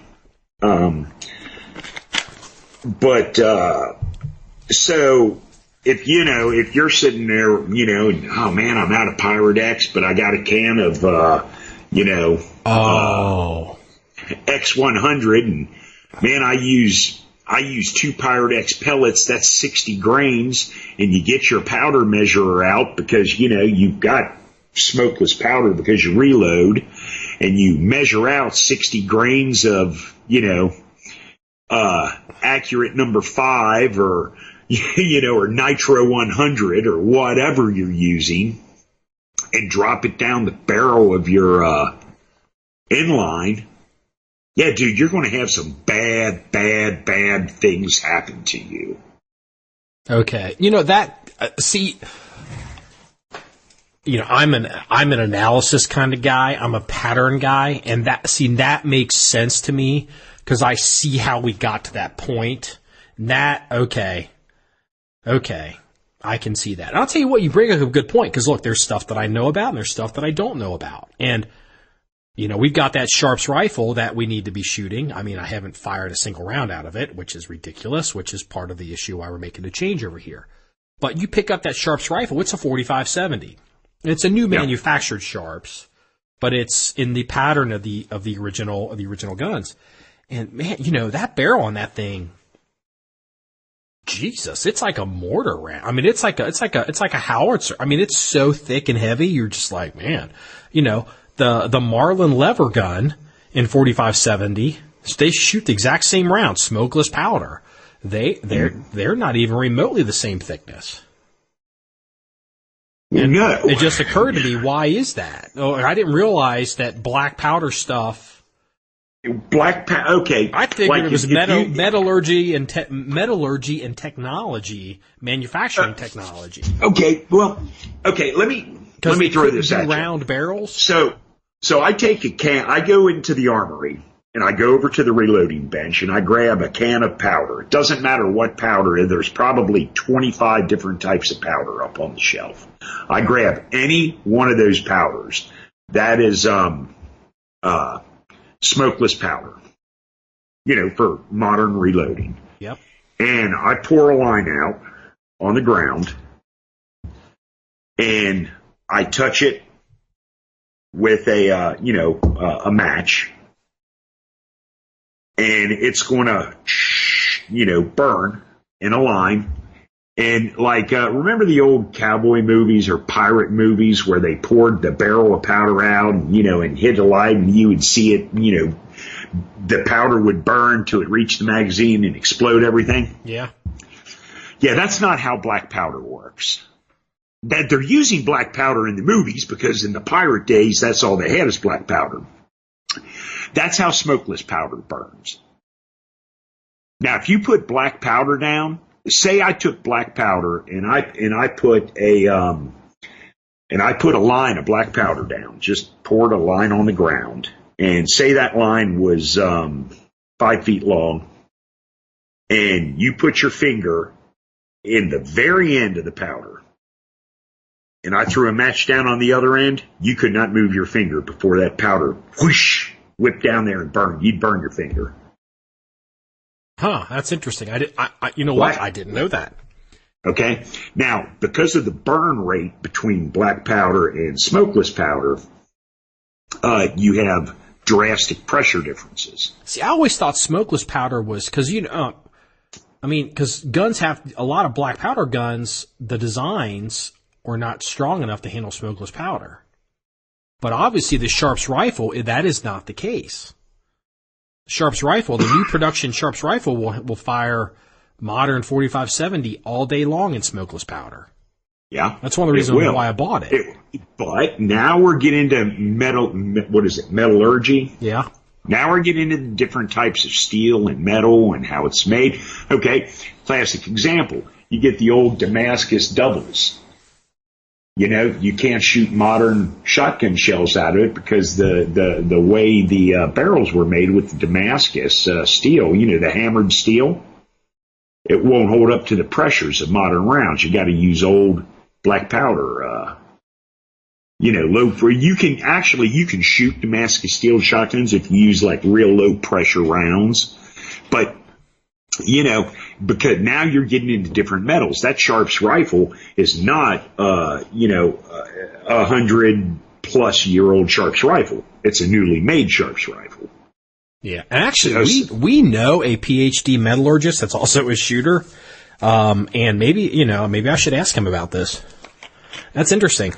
So if you're sitting there, and, oh man, I'm out of Pyrodex, but I got a can of, X100, and man, I use 2 Pyrodex pellets, that's 60 grains, and you get your powder measurer out because, you've got smokeless powder because you reload, and you measure out 60 grains of, accurate number 5 or, or Nitro 100 or whatever you're using, and drop it down the barrel of your inline. Yeah, dude, you're going to have some bad things happen to you. Okay. I'm an analysis kind of guy. I'm a pattern guy, and that makes sense to me because I see how we got to that point. Okay, I can see that. And I'll tell you what, you bring up a good point because look, there's stuff that I know about and there's stuff that I don't know about, and we've got that Sharps rifle that we need to be shooting. I mean, I haven't fired a single round out of it, which is ridiculous, which is part of the issue why we're making the change over here. But you pick up that Sharps rifle, it's a 45-70. It's a new manufactured Sharps, but it's in the pattern of the original guns. And man, that barrel on that thing, Jesus, it's like a mortar round. I mean, it's like a howitzer. I mean, it's so thick and heavy. You're just like, man, the Marlin lever gun in 45-70, they shoot the exact same round, smokeless powder. They're not even remotely the same thickness. And no. It just occurred to me, why is that? Oh, I didn't realize that black powder stuff. Okay. I figured it was metallurgy and technology, manufacturing technology. Okay. Well, okay. Let me throw this at you. Round barrels. So I take a can. I go into the armory and I go over to the reloading bench and I grab a can of powder. It doesn't matter what powder. There's probably 25 different types of powder up on the shelf. I grab any one of those powders. That is smokeless powder, for modern reloading. Yep. And I pour a line out on the ground and I touch it with a match. And it's going to, burn in a line. And remember the old cowboy movies or pirate movies where they poured the barrel of powder out, and hit a light and you would see it, the powder would burn till it reached the magazine and explode everything? Yeah. Yeah, that's not how black powder works. That they're using black powder in the movies because in the pirate days, that's all they had is black powder. That's how smokeless powder burns. Now, if you put black powder down, say I took black powder and I put a line of black powder down, just poured a line on the ground, and say that line was 5 feet long, and you put your finger in the very end of the powder, and I threw a match down on the other end, you could not move your finger before that powder whoosh whipped down there and burned. You'd burn your finger. Huh, that's interesting. What? I didn't know that. Okay. Now, because of the burn rate between black powder and smokeless powder, you have drastic pressure differences. See, I always thought smokeless powder was because guns have a lot of black powder guns. The designs are not strong enough to handle smokeless powder. But obviously, the Sharps rifle, that is not the case. Sharps rifle, the new production Sharps rifle will fire modern 45-70 all day long in smokeless powder. Yeah. That's one of the reasons why I bought it. But now we're getting into metallurgy. Yeah. Now we're getting into different types of steel and metal and how it's made. Okay. Classic example. You get the old Damascus doubles. You can't shoot modern shotgun shells out of it because the way the barrels were made with the Damascus steel, the hammered steel, it won't hold up to the pressures of modern rounds. You got to use old black powder. You can shoot Damascus steel shotguns if you use real low pressure rounds, but because now you're getting into different metals. That Sharps rifle is not, 100-plus-year-old Sharps rifle. It's a newly made Sharps rifle. Yeah. And actually, we know a PhD metallurgist that's also a shooter. And maybe I should ask him about this. That's interesting.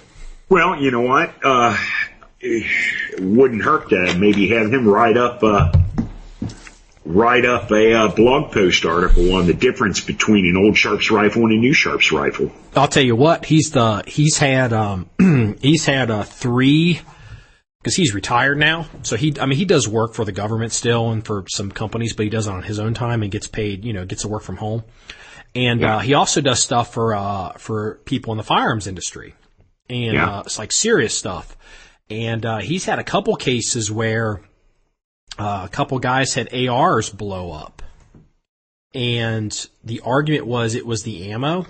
Well, you know what? It wouldn't hurt to maybe have him write up a blog post article on the difference between an old Sharps rifle and a new Sharps rifle. I'll tell you what, he's had 3 because he's retired now. So he does work for the government still and for some companies, but he does it on his own time and gets paid, gets to work from home. And he also does stuff for people in the firearms industry, and it's like serious stuff. And he's had a couple cases where a couple guys had ARs blow up, and the argument was it was the ammo.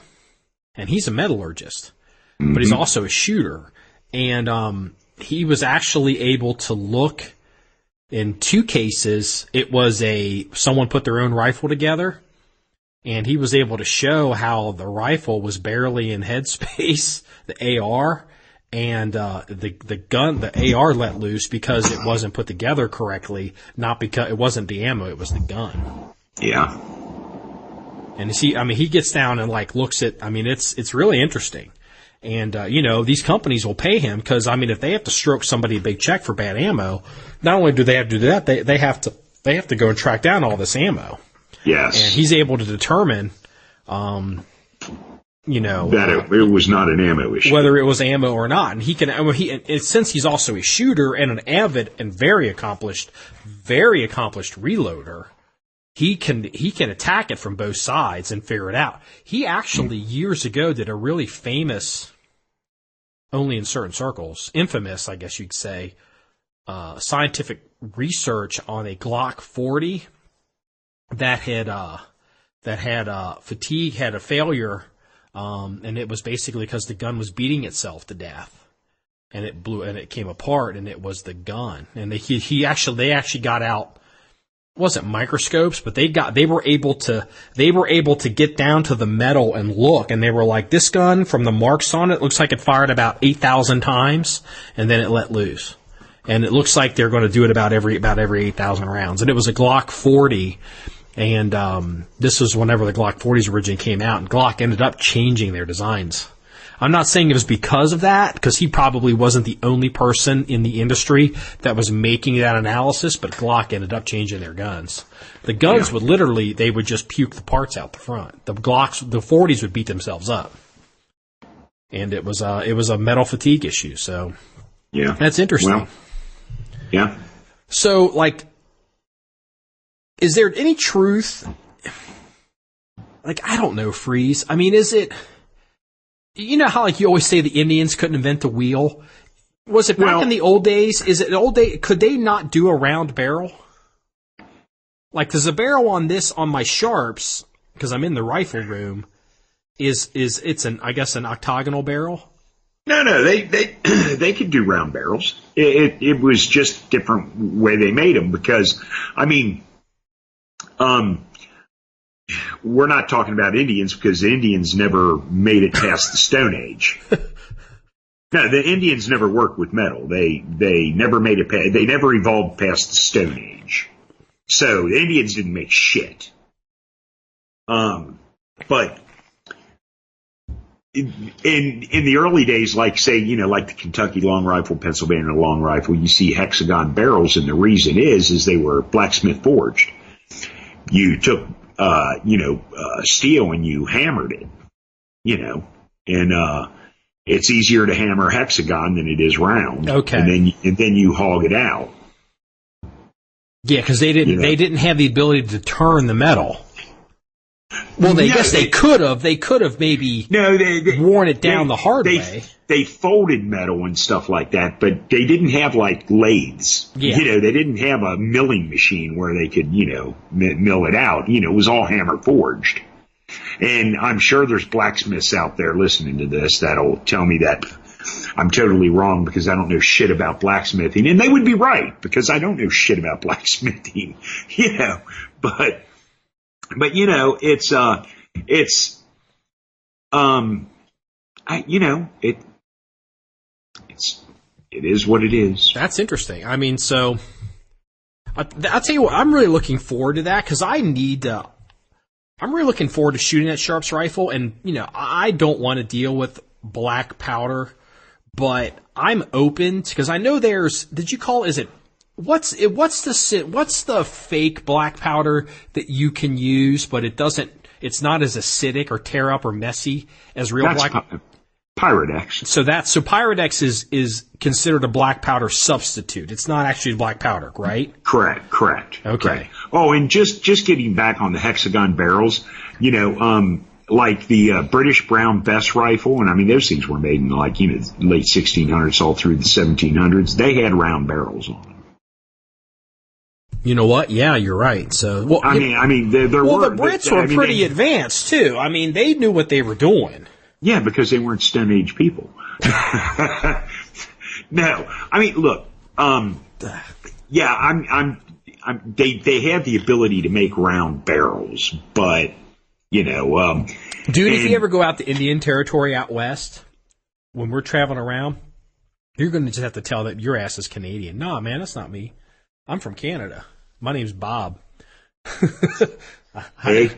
And he's a metallurgist, but he's also a shooter. And he was actually able to look in two cases. It was someone put their own rifle together, and he was able to show how the rifle was barely in headspace, the AR, and the gun, the AR let loose because it wasn't put together correctly, not because it wasn't the ammo, it was the gun. Yeah. And he gets down and looks at, it's really interesting. And, these companies will pay him because, if they have to stroke somebody a big check for bad ammo, not only do they have to do that, they have to go and track down all this ammo. Yes. And he's able to determine, that it was not an ammo issue. Whether it was ammo or not. And since he's also a shooter and an avid and very accomplished reloader, he can attack it from both sides and figure it out. He actually years ago did a really famous, only in certain circles, infamous, I guess you'd say, scientific research on a Glock 40 that had fatigue, had a failure, and it was basically because the gun was beating itself to death, and it blew and it came apart, and it was the gun. And they actually got out. Wasn't microscopes, but they were able to get down to the metal and look, and they were like, this gun from the marks on it looks like it fired about 8,000 times, and then it let loose, and it looks like they're going to do it about every 8,000 rounds, and it was a Glock 40, and this was whenever the Glock 40s originally came out, and Glock ended up changing their designs. I'm not saying it was because of that, because he probably wasn't the only person in the industry that was making that analysis, but Glock ended up changing their guns. The guns they would just puke the parts out the front. The 40s would beat themselves up. And it was a metal fatigue issue, so. Yeah. That's interesting. Well, yeah. So, is there any truth? I don't know, Freeze. Is it... You know how you always say the Indians couldn't invent the wheel? Was it back in the old days? Is it old day? Could they not do a round barrel? Does the barrel on my Sharps, because I'm in the rifle room, it's an octagonal barrel? No, they could do round barrels. It was just different way they made them because, we're not talking about Indians because the Indians never made it past the Stone Age. No, the Indians never worked with metal. They never made it. They never evolved past the Stone Age. So the Indians didn't make shit. But in the early days, like the Kentucky long rifle, Pennsylvania long rifle, you see hexagon barrels, and the reason is they were blacksmith forged. You took steel and you hammered it, and it's easier to hammer hexagon than it is round. Okay. And then you hog it out. Yeah, because they didn't have the ability to turn the metal. Well, I guess they could have. They could have maybe worn it down the hard way. They folded metal and stuff like that, but they didn't have lathes. Yeah. They didn't have a milling machine where they could, mill it out. It was all hammer forged. And I'm sure there's blacksmiths out there listening to this that'll tell me that I'm totally wrong because I don't know shit about blacksmithing. And they would be right because I don't know shit about blacksmithing, but it is what it is. That's interesting. So I'll tell you what, I'm really looking forward to that because I'm really looking forward to shooting that Sharps rifle, and I don't want to deal with black powder, but I'm open because I know there's. Did you call? Is it? What's the fake black powder that you can use, but it doesn't? It's not as acidic or tear up or messy as real black. Pyrodex. So Pyrodex is considered a black powder substitute. It's not actually black powder, right? Correct. Okay. Correct. Oh, and just getting back on the hexagon barrels, like the British Brown Bess rifle, and I mean those things were made in late 1600s all through the 1700s. They had round barrels on them. You know what? Yeah, you're right. So, the Brits were pretty advanced too. I mean, they knew what they were doing. Yeah, because they weren't Stone Age people. No, I mean, look. Yeah, they have the ability to make round barrels, but dude, if you ever go out to Indian Territory out west, when we're traveling around, you're going to just have to tell that your ass is Canadian. Nah, man, that's not me. I'm from Canada. My name's Bob. Hey.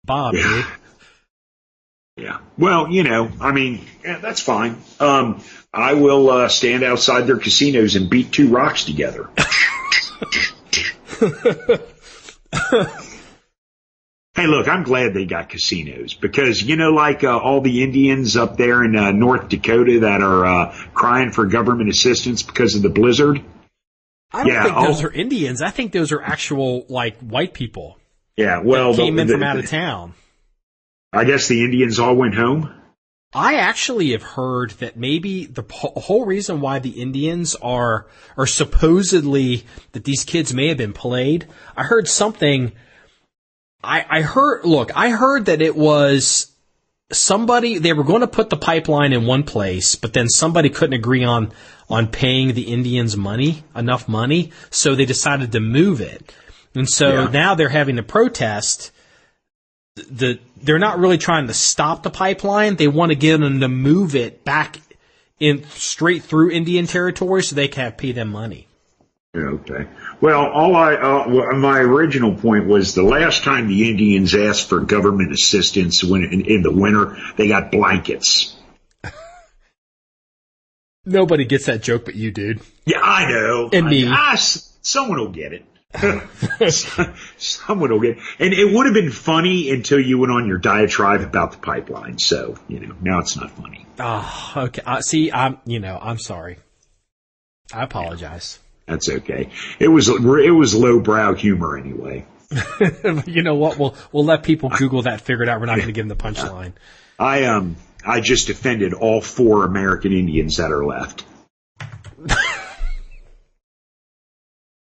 Bob, dude. Yeah. Well, that's fine. I will stand outside their casinos and beat two rocks together. Hey, look, I'm glad they got casinos because, all the Indians up there in North Dakota that are crying for government assistance because of the blizzard. I don't think those are Indians. I think those are actual, white people. Yeah, well, that came in from out of town. I guess the Indians all went home. I actually have heard that maybe the whole reason why the Indians are supposedly that these kids may have been played. I heard something. I heard that it was somebody, they were going to put the pipeline in one place, but then somebody couldn't agree on paying the Indians enough money, so they decided to move it. And so now they're having to protest. They're not really trying to stop the pipeline. They want to get them to move it back in straight through Indian Territory so they can pay them money. Okay. Well, my original point was the last time the Indians asked for government assistance in the winter, they got blankets. Nobody gets that joke but you, dude. Yeah, I know. And me. Someone will get it. Someone will get it. And it would have been funny until you went on your diatribe about the pipeline. So, now it's not funny. Oh, okay. See, I'm sorry. I apologize. That's okay. It was lowbrow humor anyway. You know what? We'll let people Google that, figure it out. We're not going to give them the punchline. I just offended all 4 American Indians that are left.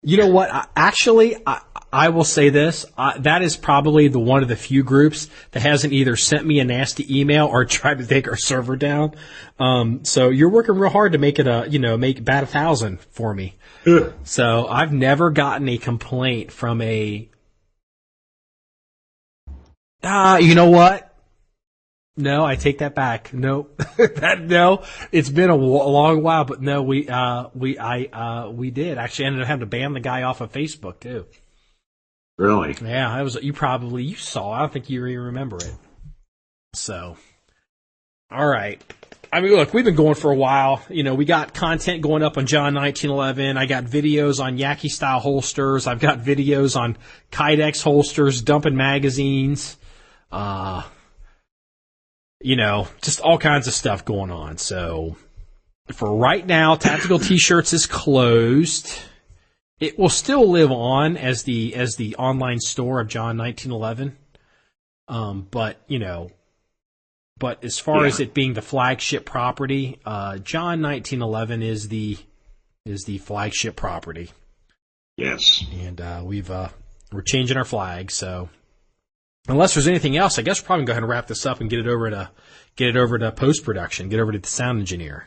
You know what? I will say this. That is probably one of the few groups that hasn't either sent me a nasty email or tried to take our server down. So you're working real hard to make it make bat 1,000 for me. Ugh. So I've never gotten a complaint from you know what? No, I take that back. No, no, it's been a long while, but no, we did actually ended up having to ban the guy off of Facebook too. Really? Yeah, you saw. I don't think you even remember it. So, all right. I mean, look, we've been going for a while. We got content going up on John1911. I got videos on Yaki style holsters. I've got videos on Kydex holsters, dumping magazines. Just all kinds of stuff going on. So, for right now, Tactical T-shirts is closed. It will still live on as the online store of John1911. But as far as it being the flagship property, John1911 is the flagship property. Yes. And we're changing our flag, so unless there's anything else, I guess we're probably going to go ahead and wrap this up and get it over to post-production, get over to the sound engineer.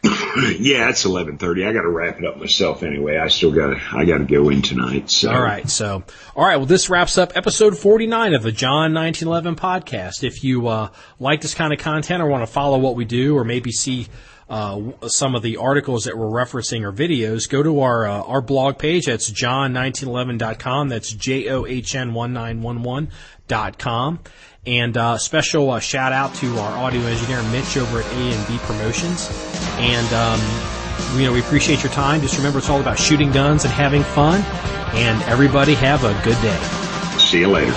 Yeah, it's 11:30. I got to wrap it up myself anyway. I got to go in tonight. So. All right. Well, this wraps up episode 49 of the John1911 podcast. If you like this kind of content or want to follow what we do, or maybe see some of the articles that we're referencing or videos, go to our blog page. That's john1911.com. That's JOHN1911.com. And special shout out to our audio engineer Mitch over at A&B Promotions. And we appreciate your time. Just remember, it's all about shooting guns and having fun. And everybody have a good day. See you later.